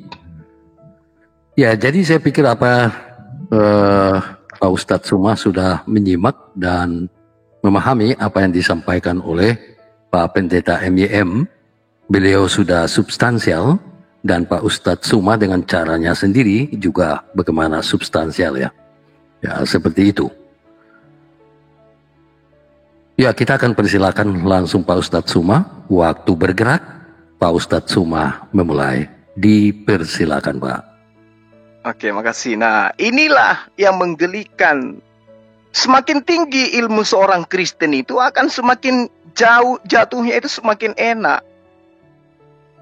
Ya, jadi saya pikir Pak Ustadz Suma sudah menyimak dan memahami apa yang disampaikan oleh Pak Pendeta MYM. Beliau sudah substansial dan Pak Ustadz Suma dengan caranya sendiri juga bagaimana substansial ya. Ya, seperti itu. Ya, kita akan persilakan langsung Pak Ustadz Suma. Waktu bergerak, Pak Ustadz Suma memulai. Dipersilakan, Pak. Oke, makasih. Nah, inilah yang menggelikan. Semakin tinggi ilmu seorang Kristen itu akan semakin jauh jatuhnya itu semakin enak.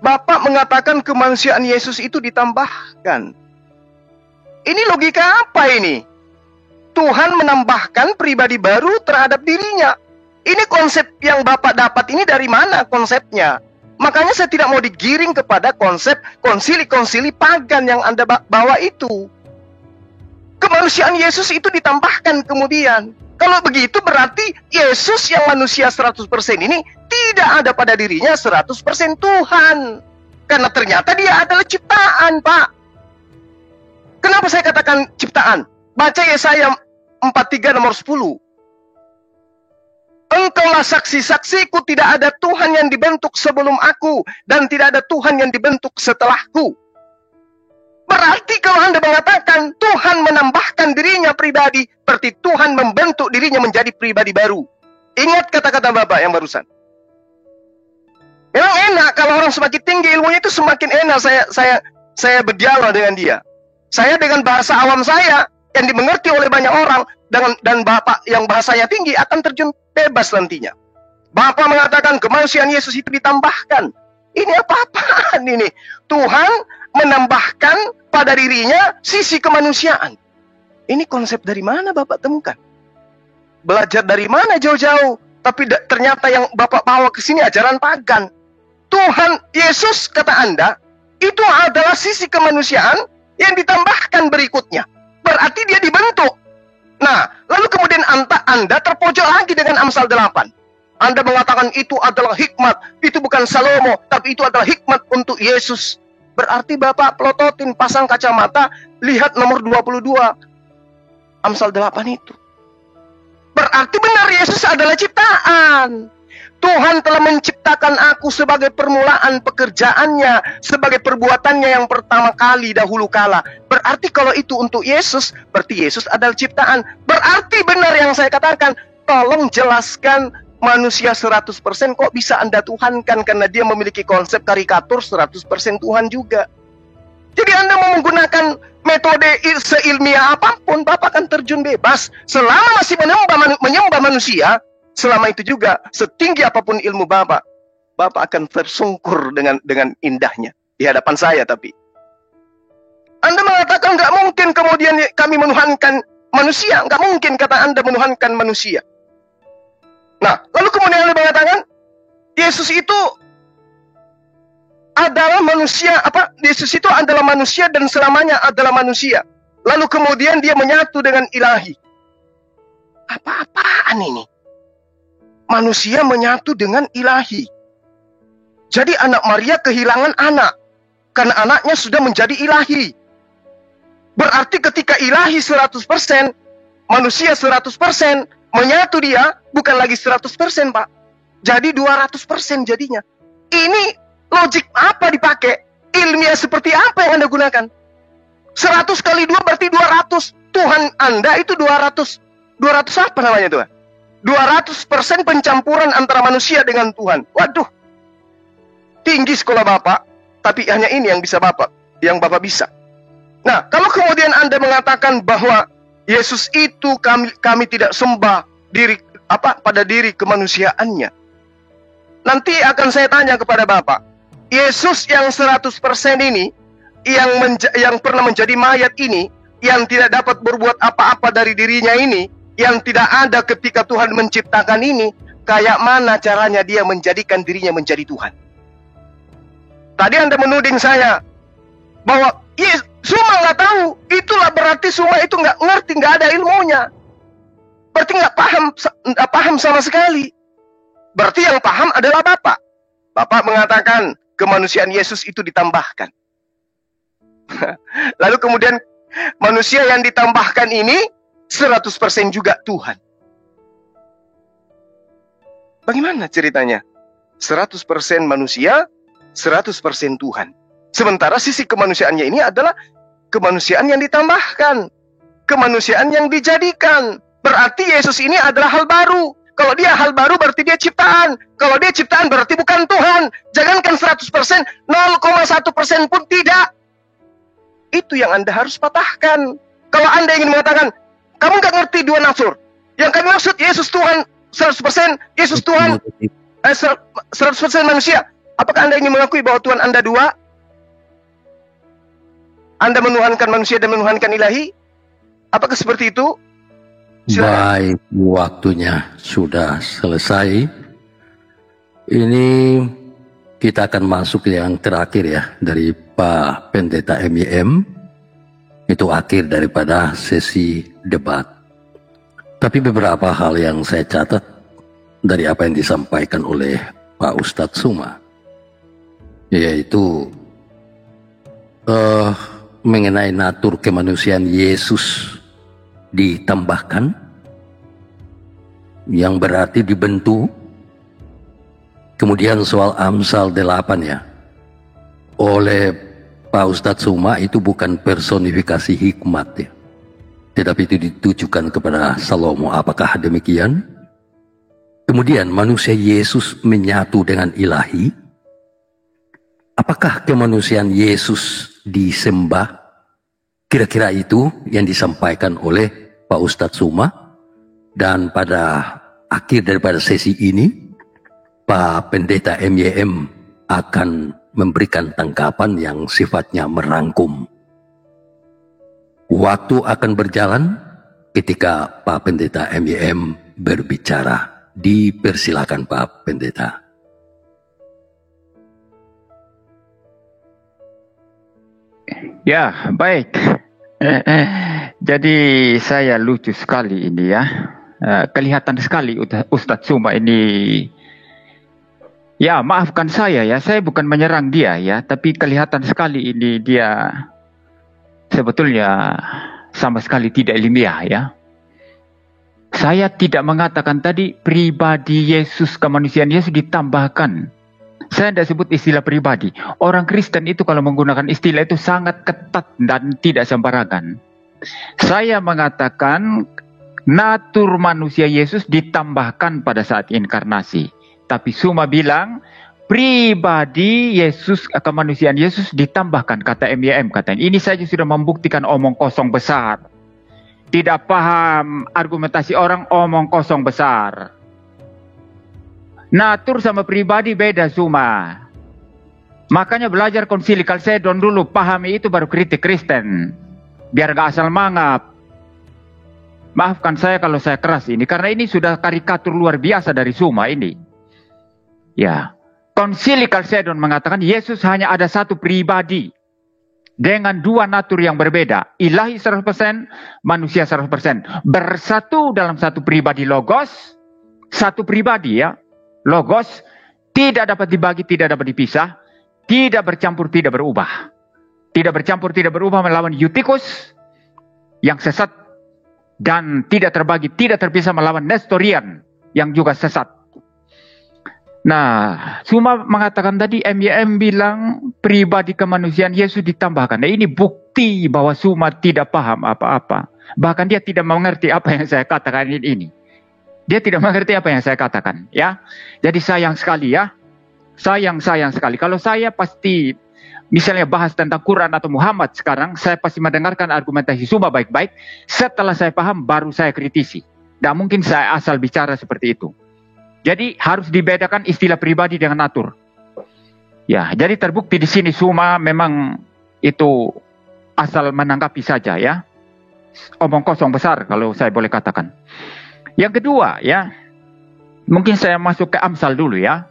Bapak mengatakan kemanusiaan Yesus itu ditambahkan. Ini logika apa ini? Tuhan menambahkan pribadi baru terhadap dirinya. Ini konsep yang Bapak dapat ini dari mana konsepnya? Makanya saya tidak mau digiring kepada konsep konsili-konsili pagan yang Anda bawa itu. Kemanusiaan Yesus itu ditambahkan kemudian. Kalau begitu berarti Yesus yang manusia 100% ini tidak ada pada dirinya 100% Tuhan. Karena ternyata dia adalah ciptaan, Pak. Kenapa saya katakan ciptaan? Baca Yesaya 43 nomor 10. Engkaulah saksi-saksiku, tidak ada Tuhan yang dibentuk sebelum aku, dan tidak ada Tuhan yang dibentuk setelahku. Berarti kalau Anda mengatakan Tuhan menambahkan dirinya pribadi, berarti Tuhan membentuk dirinya menjadi pribadi baru. Ingat kata-kata Bapak yang barusan. Memang enak kalau orang semakin tinggi ilmunya itu semakin enak saya berdialog dengan dia. Saya dengan bahasa awam saya yang dimengerti oleh banyak orang dan Bapak yang bahasanya tinggi akan terjun bebas nantinya. Bapak mengatakan kemanusiaan Yesus itu ditambahkan. Ini apa-apaan ini? Tuhan menambahkan pada dirinya sisi kemanusiaan. Ini konsep dari mana Bapak temukan? Belajar dari mana jauh-jauh? Tapi ternyata yang Bapak bawa ke sini ajaran pagan. Tuhan Yesus, kata Anda, itu adalah sisi kemanusiaan yang ditambahkan berikutnya. Berarti dia dibentuk. Nah, lalu kemudian Anda terpojok lagi dengan Amsal 8. Anda mengatakan itu adalah hikmat, itu bukan Salomo, tapi itu adalah hikmat untuk Yesus. Berarti Bapak pelototin, pasang kacamata, lihat nomor 22. Amsal 8 itu. Berarti benar Yesus adalah ciptaan. Tuhan telah menciptakan aku sebagai permulaan pekerjaannya, sebagai perbuatannya yang pertama kali dahulu kala. Berarti kalau itu untuk Yesus, berarti Yesus adalah ciptaan. Berarti benar yang saya katakan, tolong jelaskan manusia 100% kok bisa Anda tuhankan, karena dia memiliki konsep karikatur 100% Tuhan juga. Jadi Anda mau menggunakan metode seilmiah apapun, Bapak akan terjun bebas. Selama masih menyembah manusia, selama itu juga, setinggi apapun ilmu Bapak akan tersungkur dengan indahnya di hadapan saya. Tapi Anda mengatakan nggak mungkin kemudian kami menuhankan manusia, nggak mungkin kata Anda menuhankan manusia. Nah, lalu kemudian Anda mengatakan Yesus itu adalah manusia, Yesus itu adalah manusia dan selamanya adalah manusia. Lalu kemudian dia menyatu dengan ilahi. Apa-apaan ini? Manusia menyatu dengan ilahi. Jadi anak Maria kehilangan anak, karena anaknya sudah menjadi ilahi. Berarti ketika ilahi 100%, manusia 100%, menyatu dia, bukan lagi 100%, Pak. Jadi 200% jadinya. Ini logik apa dipakai? Ilmiah seperti apa yang Anda gunakan? 100 kali 2 berarti 200. Tuhan Anda itu 200. 200 apa namanya Tuhan? 200% pencampuran antara manusia dengan Tuhan. Waduh. Tinggi sekolah Bapak, tapi hanya ini yang Bapak bisa. Nah, kalau kemudian Anda mengatakan bahwa Yesus itu kami tidak sembah pada diri kemanusiaannya. Nanti akan saya tanya kepada Bapak, Yesus yang 100% ini, yang pernah menjadi mayat ini, yang tidak dapat berbuat apa-apa dari dirinya ini, yang tidak ada ketika Tuhan menciptakan ini, kayak mana caranya dia menjadikan dirinya menjadi Tuhan? Tadi Anda menuding saya bahwa Suma nggak tahu, itulah berarti Suma itu nggak ngerti, nggak ada ilmunya. Berarti nggak paham sama sekali. Berarti yang paham adalah Bapak. Bapak mengatakan kemanusiaan Yesus itu ditambahkan. Lalu kemudian manusia yang ditambahkan ini 100% juga Tuhan. Bagaimana ceritanya? 100% manusia, 100% Tuhan. Sementara sisi kemanusiaannya ini adalah kemanusiaan yang ditambahkan, kemanusiaan yang dijadikan. Berarti Yesus ini adalah hal baru. Kalau dia hal baru berarti dia ciptaan. Kalau dia ciptaan berarti bukan Tuhan. Jangankan 100%, 0,1% pun tidak. Itu yang Anda harus patahkan. Kalau Anda ingin mengatakan, kamu nggak ngerti dua natur. Yang kami maksud Yesus Tuhan 100%, Yesus Tuhan 100% manusia. Apakah Anda ingin mengakui bahwa Tuhan Anda dua? Anda menuhankan manusia dan menuhankan ilahi? Apakah seperti itu? Silakan. Baik, waktunya sudah selesai. Ini kita akan masuk yang terakhir ya, dari Pak Pendeta MYM. Itu akhir daripada sesi debat. Tapi beberapa hal yang saya catat dari apa yang disampaikan oleh Pak Ustadz Suma, yaitu mengenai natur kemanusiaan Yesus ditambahkan, yang berarti dibentuk. Kemudian soal Amsal 8 ya, oleh Pak Ustadz Suma itu bukan personifikasi hikmat ya, tetapi itu ditujukan kepada Salomo. Apakah demikian? Kemudian manusia Yesus menyatu dengan ilahi. Apakah kemanusiaan Yesus disembah? Kira-kira itu yang disampaikan oleh Pak Ustadz Suma. Dan pada akhir daripada sesi ini, Pak Pendeta MYM akan memberikan tanggapan yang sifatnya merangkum. Waktu akan berjalan ketika Pak Pendeta MYM berbicara. Dipersilakan Pak Pendeta. Ya, baik. Jadi saya lucu sekali ini ya. Kelihatan sekali Ustadz Suma ini. Ya, maafkan saya ya. Saya bukan menyerang dia ya. Tapi kelihatan sekali ini dia sebetulnya sama sekali tidak ilmiah ya. Saya tidak mengatakan tadi pribadi Yesus, kemanusiaan Yesus ditambahkan. Saya tidak sebut istilah pribadi. Orang Kristen itu kalau menggunakan istilah itu sangat ketat dan tidak sembarangan. Saya mengatakan natur manusia Yesus ditambahkan pada saat inkarnasi. Tapi Suma bilang pribadi Yesus, kemanusiaan Yesus ditambahkan, kata MYM katanya. Ini saja sudah membuktikan omong kosong besar. Tidak paham argumentasi orang, omong kosong besar. Natur sama pribadi beda Suma. Makanya belajar konsili Kalsedon dulu, pahami itu baru kritik Kristen. Biar gak asal mangap. Maafkan saya kalau saya keras ini, karena ini sudah karikatur luar biasa dari Suma ini. Ya, konsili Kalsedon mengatakan Yesus hanya ada satu pribadi. Dengan dua natur yang berbeda. Ilahi 100%, manusia 100%. Bersatu dalam satu pribadi logos. Satu pribadi ya. Logos tidak dapat dibagi, tidak dapat dipisah. Tidak bercampur, tidak berubah. Tidak bercampur, tidak berubah melawan Eutychus yang sesat. Dan tidak terbagi, tidak terpisah melawan Nestorian yang juga sesat. Nah, Suma mengatakan tadi, MYM bilang pribadi kemanusiaan Yesus ditambahkan. Nah, ini bukti bahwa Suma tidak paham apa-apa. Bahkan dia tidak mengerti apa yang saya katakan ini. Dia tidak mengerti apa yang saya katakan, ya. Jadi sayang sekali ya. Sayang sekali. Kalau saya pasti misalnya bahas tentang Quran atau Muhammad sekarang, saya pasti mendengarkan argumentasi Suma baik-baik. Setelah saya paham, baru saya kritisi. Tidak mungkin saya asal bicara seperti itu. Jadi harus dibedakan istilah pribadi dengan natur. Ya, jadi terbukti di sini Suma memang itu asal menanggapi saja ya. Omong kosong besar kalau saya boleh katakan. Yang kedua ya, mungkin saya masuk ke Amsal dulu ya.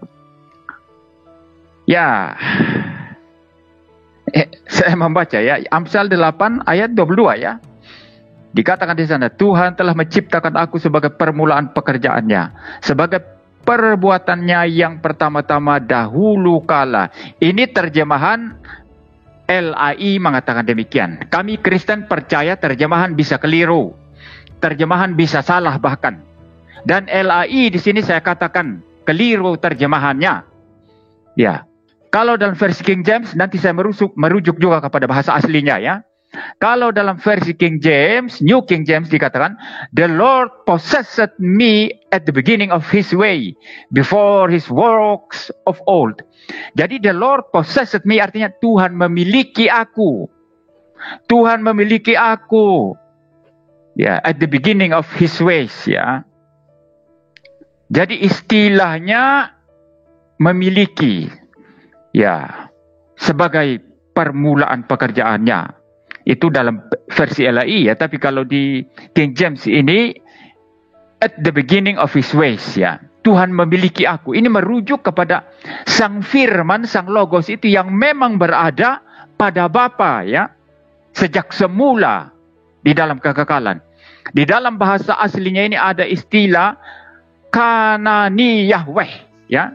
Ya, saya membaca ya, Amsal 8 ayat 22 ya. Dikatakan di sana, Tuhan telah menciptakan aku sebagai permulaan pekerjaannya, sebagai perbuatannya yang pertama-tama dahulu kala. Ini terjemahan LAI mengatakan demikian. Kami Kristen percaya terjemahan bisa keliru, terjemahan bisa salah bahkan. Dan LAI di sini saya katakan keliru terjemahannya. Ya, kalau dalam versi King James nanti saya merujuk juga kepada bahasa aslinya ya. Kalau dalam versi King James, New King James dikatakan, The Lord possessed me at the beginning of His way, before His works of old. Jadi the Lord possessed me artinya Tuhan memiliki aku. Tuhan memiliki aku. Ya, at the beginning of His ways ya. Jadi istilahnya memiliki ya sebagai permulaan pekerjaannya. Itu dalam versi LAI ya, tapi kalau di King James ini at the beginning of His ways ya. Tuhan memiliki aku. Ini merujuk kepada Sang Firman, Sang Logos itu yang memang berada pada Bapa ya. Sejak semula di dalam kekekalan. Di dalam bahasa aslinya ini ada istilah Kanani Yahweh ya.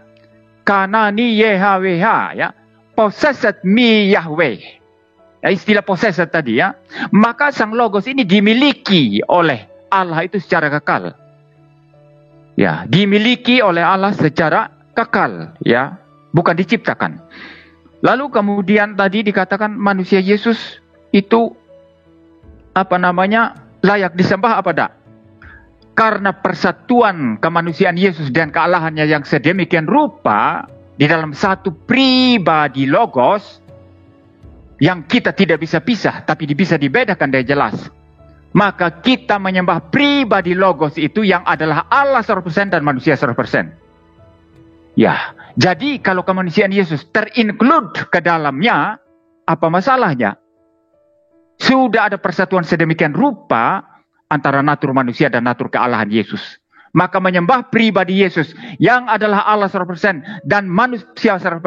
Kanani YHWH ya. Possessed me Yahweh. Ya, istilah possessed tadi ya. Maka Sang Logos ini dimiliki oleh Allah itu secara kekal. Ya, dimiliki oleh Allah secara kekal ya, bukan diciptakan. Lalu kemudian tadi dikatakan manusia Yesus itu layak disembah apa tak? Karena persatuan kemanusiaan Yesus dan kealahannya yang sedemikian rupa di dalam satu pribadi Logos yang kita tidak bisa pisah, tapi bisa dibedakan dengan jelas. Maka kita menyembah pribadi Logos itu yang adalah Allah 100% dan manusia 100%. Ya, jadi kalau kemanusiaan Yesus terinclude ke dalamnya, apa masalahnya? Sudah ada persatuan sedemikian rupa antara natur manusia dan natur kealahan Yesus. Maka menyembah pribadi Yesus yang adalah Allah 100% dan manusia 100%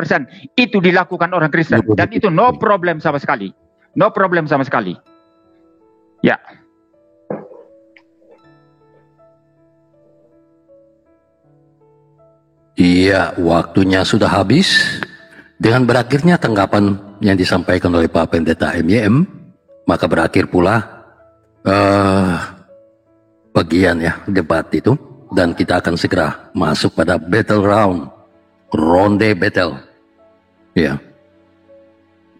itu dilakukan orang Kristen. Dan itu no problem sama sekali. No problem sama sekali. Ya. Iya, waktunya sudah habis. Dengan berakhirnya tanggapan yang disampaikan oleh Pak Pendeta MYM, maka berakhir pula bagian ya debat itu. Dan kita akan segera masuk pada battle round, ronde battle. Ya.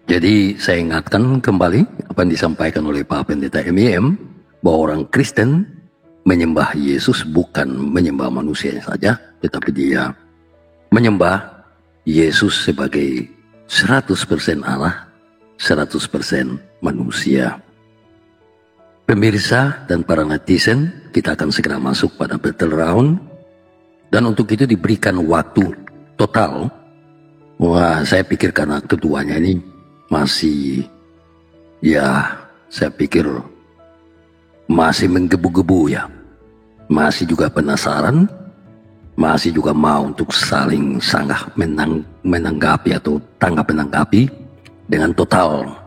Jadi saya ingatkan kembali apa yang disampaikan oleh Pak Pendeta MYM, bahwa orang Kristen menyembah Yesus bukan menyembah manusia saja, tetapi dia menyembah Yesus sebagai 100% Allah, 100% manusia. Pemirsa dan para netizen, kita akan segera masuk pada battle round. Dan untuk itu diberikan waktu total. Wah, saya pikir karena keduanya ini masih, ya saya pikir masih menggebu-gebu ya. Masih juga penasaran, masih juga mau untuk saling sanggah menanggapi atau tanggap menanggapi dengan total.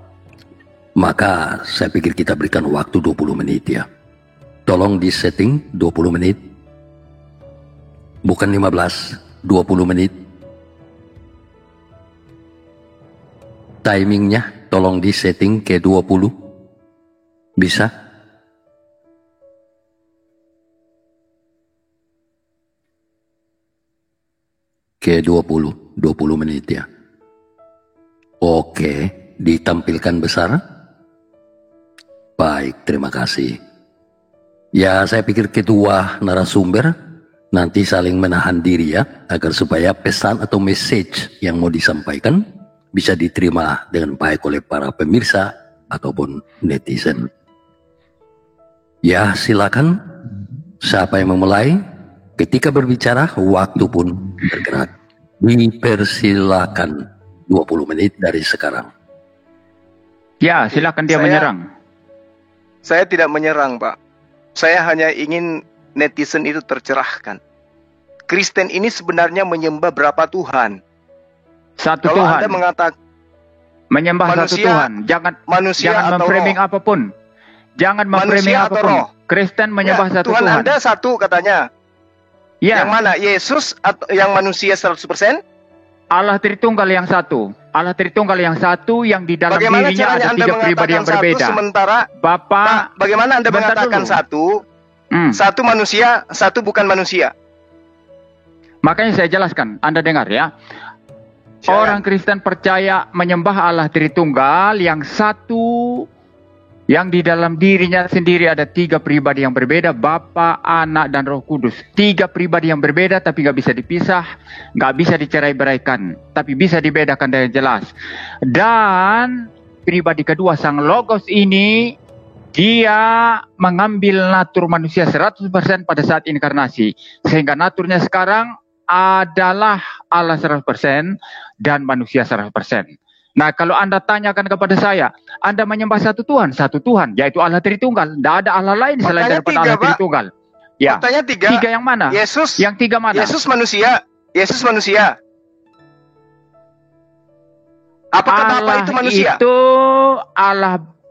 Maka saya pikir kita berikan waktu 20 menit ya. Tolong di setting 20 menit. Bukan 15, 20 menit. Timingnya tolong di setting ke 20. Bisa? Ke 20 menit ya. Oke, ditampilkan besar. Baik, terima kasih. Ya, saya pikir kedua narasumber nanti saling menahan diri ya, agar supaya pesan atau message yang mau disampaikan bisa diterima dengan baik oleh para pemirsa ataupun netizen. Ya, silakan. Siapa yang memulai? Ketika berbicara, waktu pun bergerak. Dipersilakan 20 menit dari sekarang. Ya, silakan dia menyerang. Saya tidak menyerang, Pak. Saya hanya ingin netizen itu tercerahkan. Kristen ini sebenarnya menyembah berapa Tuhan? Satu Kalau Tuhan. Anda mengatakan menyembah manusia, satu Tuhan. Jangan manusia jangan atau memframing roh. apapun. Jangan mempremi Manusia atau apapun. roh? Kristen menyembah Ya, satu Tuhan Tuhan. Anda satu katanya. Ya, Yang mana? Yesus atau yang manusia 100%? Allah Tritunggal yang satu. Allah Tritunggal yang satu yang di dalam Bagaimana dirinya caranya ada Anda 3 pribadi mengatakan yang satu berbeda. sementara Bapa, Pak, bagaimana Anda bentar mengatakan dulu. satu? Hmm. Satu manusia, satu bukan manusia. Makanya saya jelaskan, Anda dengar ya. Silakan. Orang Kristen percaya menyembah Allah Tritunggal yang satu, yang di dalam dirinya sendiri ada 3 pribadi yang berbeda, Bapa, Anak, dan Roh Kudus. 3 pribadi yang berbeda tapi nggak bisa dipisah, nggak bisa dicerai-beraikan, tapi bisa dibedakan dengan jelas. Dan pribadi kedua, Sang Logos ini, dia mengambil natur manusia 100% pada saat inkarnasi. Sehingga naturnya sekarang adalah Allah 100% dan manusia 100%. Nah, kalau Anda tanyakan kepada saya, Anda menyembah satu Tuhan, yaitu Allah Tritunggal. Tidak ada Allah lain selain Faktanya daripada 3, Allah Pak. Tritunggal. Ya. Faktanya 3. 3 yang mana? Yesus. Yang 3 mana? Yesus manusia. Yesus manusia. Apakah Bapa itu manusia?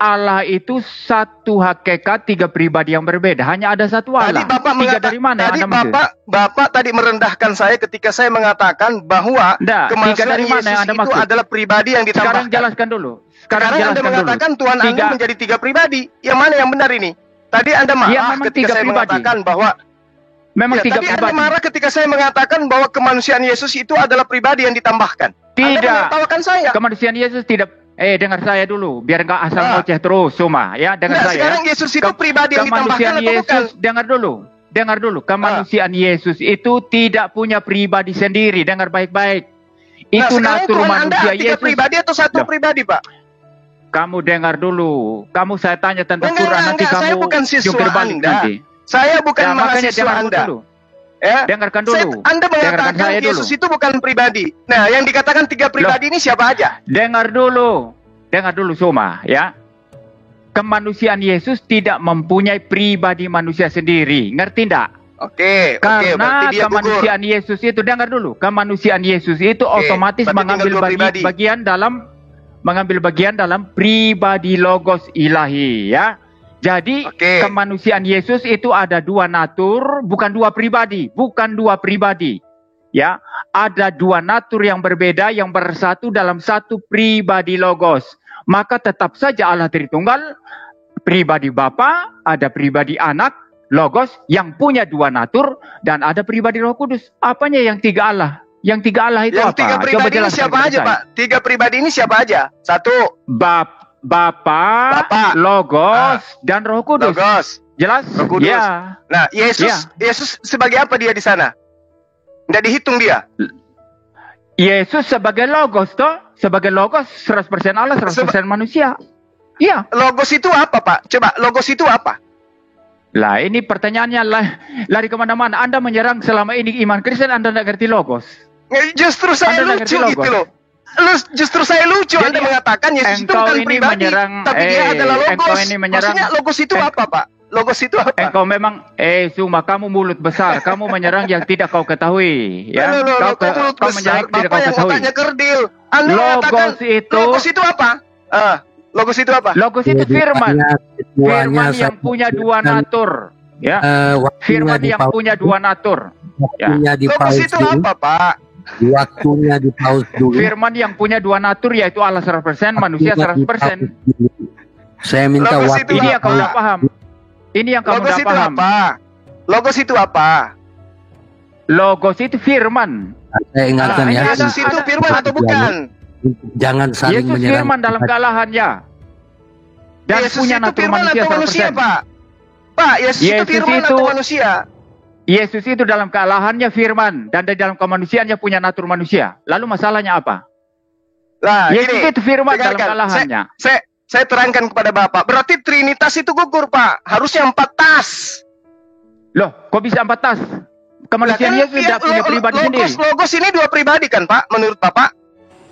Allah itu satu hakikat, 3 pribadi yang berbeda. Hanya ada satu Allah. Tadi Bapak 3 dari mana yang tadi Anda maksud? Bapak tadi merendahkan saya ketika saya mengatakan bahwa Nggak, 3 kemanusiaan dari mana Yesus yang Anda itu maksud? adalah pribadi yang ditambahkan. Sekarang jelaskan dulu. Sekarang Anda jelaskan mengatakan dulu. Tuhan Anda 3 menjadi 3 pribadi. Yang mana yang benar ini? Tadi Anda marah memang ketika 3 saya pribadi. mengatakan bahwa Memang 3 tadi Anda pribadi. marah ketika saya mengatakan bahwa kemanusiaan Yesus itu adalah pribadi yang ditambahkan. Anda Tidak. menertawakan saya. Kemanusiaan Yesus tidak. Dengar saya dulu, biar nggak asal ngoceh terus, Suma. Ya, dengar Nah, saya. sekarang Yesus itu pribadi yang ditambahkan Kemanusiaan atau bukan? Yesus, dengar dulu. Kemanusiaan Yesus itu tidak punya pribadi sendiri. Dengar baik-baik. Itu sekarang natur Tuhan Anda manusia 3 Yesus. pribadi atau satu Loh. pribadi, Pak? Kamu dengar dulu. Kamu saya tanya tentang Enggak, Quran, nanti enggak, saya kamu bukan siswa jungkir balik Anda. nanti. Saya bukan Ya, makanya mahasiswa dengar Anda. dulu. Ya. Dengarkan dulu. Anda Dengarkan mengatakan saya dulu. Yesus itu bukan pribadi. Nah, yang dikatakan 3 pribadi ini siapa aja? Dengar dulu Suma, ya. Kemanusiaan Yesus tidak mempunyai pribadi manusia sendiri. Ngerti enggak? Oke, Karena berarti dia gugur. kemanusiaan Yesus itu, dengar dulu, kemanusiaan Yesus itu Oke, otomatis berarti mengambil tinggal 2 pribadi. bagian dalam pribadi Logos ilahi, ya. Jadi Oke. kemanusiaan Yesus itu ada 2 natur, bukan 2 pribadi. Ya, ada 2 natur yang berbeda yang bersatu dalam satu pribadi Logos. Maka tetap saja Allah Tritunggal, pribadi Bapa, ada pribadi Anak, Logos yang punya 2 natur, dan ada pribadi Roh Kudus. Apanya yang 3 Allah? Yang 3 Allah itu Yang apa? 3 pribadi ini jelaskan siapa kepada aja, saya. Pak? 3 pribadi ini siapa aja? 1, Bapa, Logos, dan Roh Kudus. Logos, Jelas? Roh Kudus. Ya. Nah, Yesus Ya. Yesus sebagai apa dia di sana? Nggak dihitung dia. Yesus sebagai Logos, toh? Sebagai Logos, 100% Allah, 100% manusia. Iya. Logos itu apa, Pak? Coba, Logos itu apa? Lah, ini pertanyaannya lari kemana-mana. Anda menyerang selama ini iman Kristen, Anda tidak ngerti Logos. Justru saya Anda nggak lucu ngerti gitu Logos. loh. Justru saya lucu. Jadi, Anda mengatakan Yesus itu engkau bukan ini pribadi, menyerang, tapi dia adalah Logos. engkau ini menyerang- Maksudnya Logos itu apa, Pak? Logos itu apa? Engkau memang, Suma, kamu mulut besar. Kamu menyerang yang tidak kau ketahui. Ya? Loh, kok mulut Kau besar? menyerang yang tidak Bapak kau yang ketahui. otaknya kerdil. Anda mengatakan Logos itu apa? Logos itu apa? Logos itu firman. Firman yang punya 2 natur. Ya. Firman yang punya 2 natur. Waktunya di Logos pause itu dulu. apa, Pak? Waktunya di pause dulu. Firman yang punya 2 natur yaitu Allah 100%, manusia 100%. Saya minta Logos waktu. itu Ini yang kamu apa? tidak paham. Ini yang kamu Logos tidak itu paham. apa? Logos itu apa? Logos itu firman. Saya ingatkan Nah, ya. Yesus itu firman atau bukan? Jangan saling Yesus menyerang. firman dalam kealahannya. Dan Yesus punya itu natur firman manusia atau manusia, 100%. Pak? Pak, Yesus itu Yesus firman itu- atau manusia? Yesus itu dalam kealahannya firman. Dan di dalam kemanusiaannya punya natur manusia. Lalu masalahnya apa? Nah, Yesus gini, itu firman dalam dengarkan. kealahannya. Saya terangkan kepada Bapak. Berarti Trinitas itu gugur, Pak. Harusnya 4 tas. Loh, kok bisa 4 tas? Kemanusiaan Lah, kan Yesus tidak punya pribadi sendiri. Logos ini 2 pribadi kan, Pak? Menurut Bapak?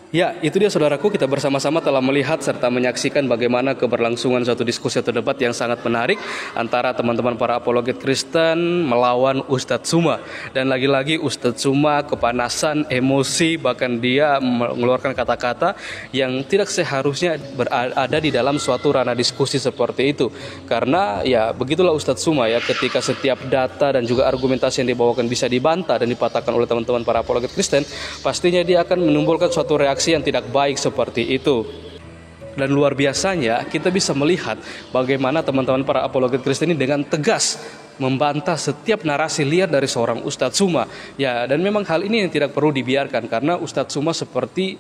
Ya, itu dia saudaraku, kita bersama-sama telah melihat serta menyaksikan bagaimana keberlangsungan suatu diskusi atau debat yang sangat menarik antara teman-teman para apologet Kristen melawan Ustadz Suma. Dan lagi-lagi Ustadz Suma kepanasan, emosi, bahkan dia mengeluarkan kata-kata yang tidak seharusnya berada di dalam suatu ranah diskusi seperti itu. Karena ya begitulah Ustadz Suma ya, ketika setiap data dan juga argumentasi yang dibawakan bisa dibantah dan dipatahkan oleh teman-teman para apologet Kristen, pastinya dia akan menimbulkan suatu reaksi yang tidak baik seperti itu. Dan luar biasanya kita bisa melihat bagaimana teman-teman para apologet Kristen ini dengan tegas membantah setiap narasi liar dari seorang Ustadz Suma. Ya, dan memang hal ini yang tidak perlu dibiarkan, karena Ustadz Suma seperti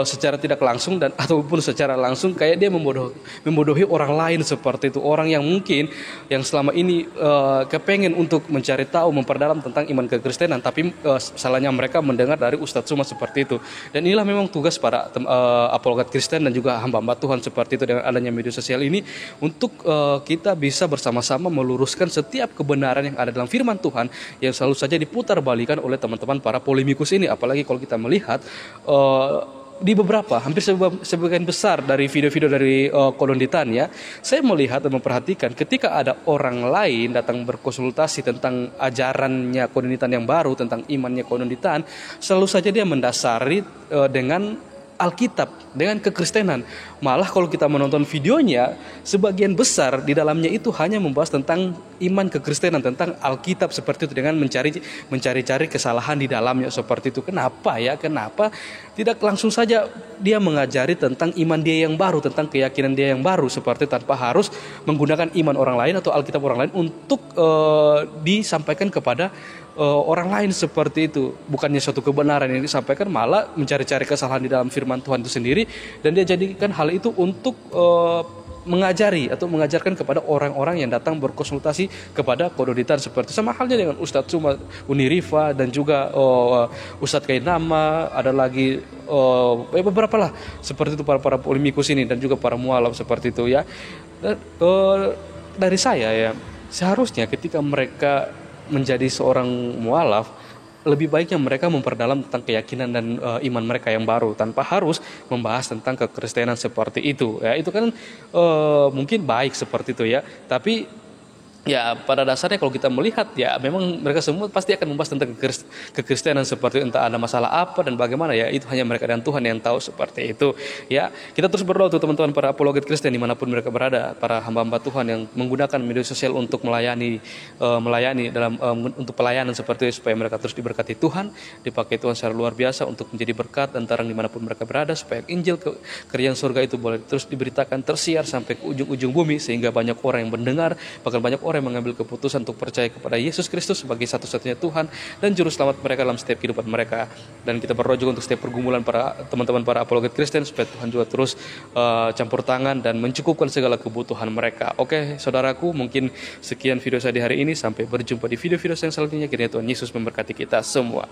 secara tidak langsung dan ataupun secara langsung kayak dia membodohi orang lain seperti itu. Orang yang mungkin yang selama ini kepengen untuk mencari tahu, memperdalam tentang iman kekristenan, tapi salahnya mereka mendengar dari Ustadz Suma seperti itu. Dan inilah memang tugas para apologet Kristen dan juga hamba-hamba Tuhan seperti itu dengan adanya media sosial ini, untuk kita bisa bersama-sama meluruskan setiap kebenaran yang ada dalam firman Tuhan yang selalu saja diputar balikan oleh teman-teman para polemikus ini. Apalagi kalau kita melihat di beberapa, hampir sebagian besar dari video-video dari Kononditan ya, saya melihat dan memperhatikan ketika ada orang lain datang berkonsultasi tentang ajarannya Kononditan yang baru, tentang imannya Kononditan, selalu saja dia mendasari dengan Alkitab, dengan kekristenan. Malah kalau kita menonton videonya, sebagian besar di dalamnya itu hanya membahas tentang iman kekristenan, tentang Alkitab seperti itu, dengan mencari-cari kesalahan di dalamnya seperti itu. Kenapa ya? Kenapa tidak langsung saja dia mengajari tentang iman dia yang baru, tentang keyakinan dia yang baru seperti, tanpa harus menggunakan iman orang lain atau Alkitab orang lain untuk disampaikan kepada orang lain seperti itu. Bukannya suatu kebenaran yang disampaikan, malah mencari-cari kesalahan di dalam firman Tuhan itu sendiri, dan dia jadikan hal itu untuk mengajari atau mengajarkan kepada orang-orang yang datang berkonsultasi kepada Kononditan seperti. Sama halnya dengan Ustadz Suma, Uniriva, dan juga Ustadz Kainama, ada lagi beberapa lah seperti itu, para polemikus ini, dan juga para mualaf seperti itu ya. Dan, dari saya ya, seharusnya ketika mereka menjadi seorang mualaf, lebih baiknya mereka memperdalam tentang keyakinan dan iman mereka yang baru, tanpa harus membahas tentang kekristenan seperti itu ya. Itu kan mungkin baik seperti itu ya, tapi ya pada dasarnya kalau kita melihat ya, memang mereka semua pasti akan membahas tentang kekristenan seperti entah ada masalah apa dan bagaimana ya, itu hanya mereka dan Tuhan yang tahu seperti itu ya. Kita terus berdoa untuk teman-teman para apologet Kristen dimanapun mereka berada, para hamba-hamba Tuhan yang menggunakan media sosial untuk melayani dalam untuk pelayanan seperti itu, supaya mereka terus diberkati Tuhan, dipakai Tuhan secara luar biasa untuk menjadi berkat dan terang dimanapun mereka berada, supaya Injil kerjaan surga itu boleh terus diberitakan, tersiar sampai ke ujung-ujung bumi, sehingga banyak orang yang mendengar, bahkan banyak orang yang mengambil keputusan untuk percaya kepada Yesus Kristus sebagai satu-satunya Tuhan dan juru selamat mereka dalam setiap kehidupan mereka. Dan kita berdoa juga untuk setiap pergumulan para teman-teman para apologet Kristen, supaya Tuhan juga terus campur tangan dan mencukupkan segala kebutuhan mereka. Oke, saudaraku, mungkin sekian video saya di hari ini. Sampai berjumpa di video-video yang selanjutnya. Kiranya Tuhan Yesus memberkati kita semua.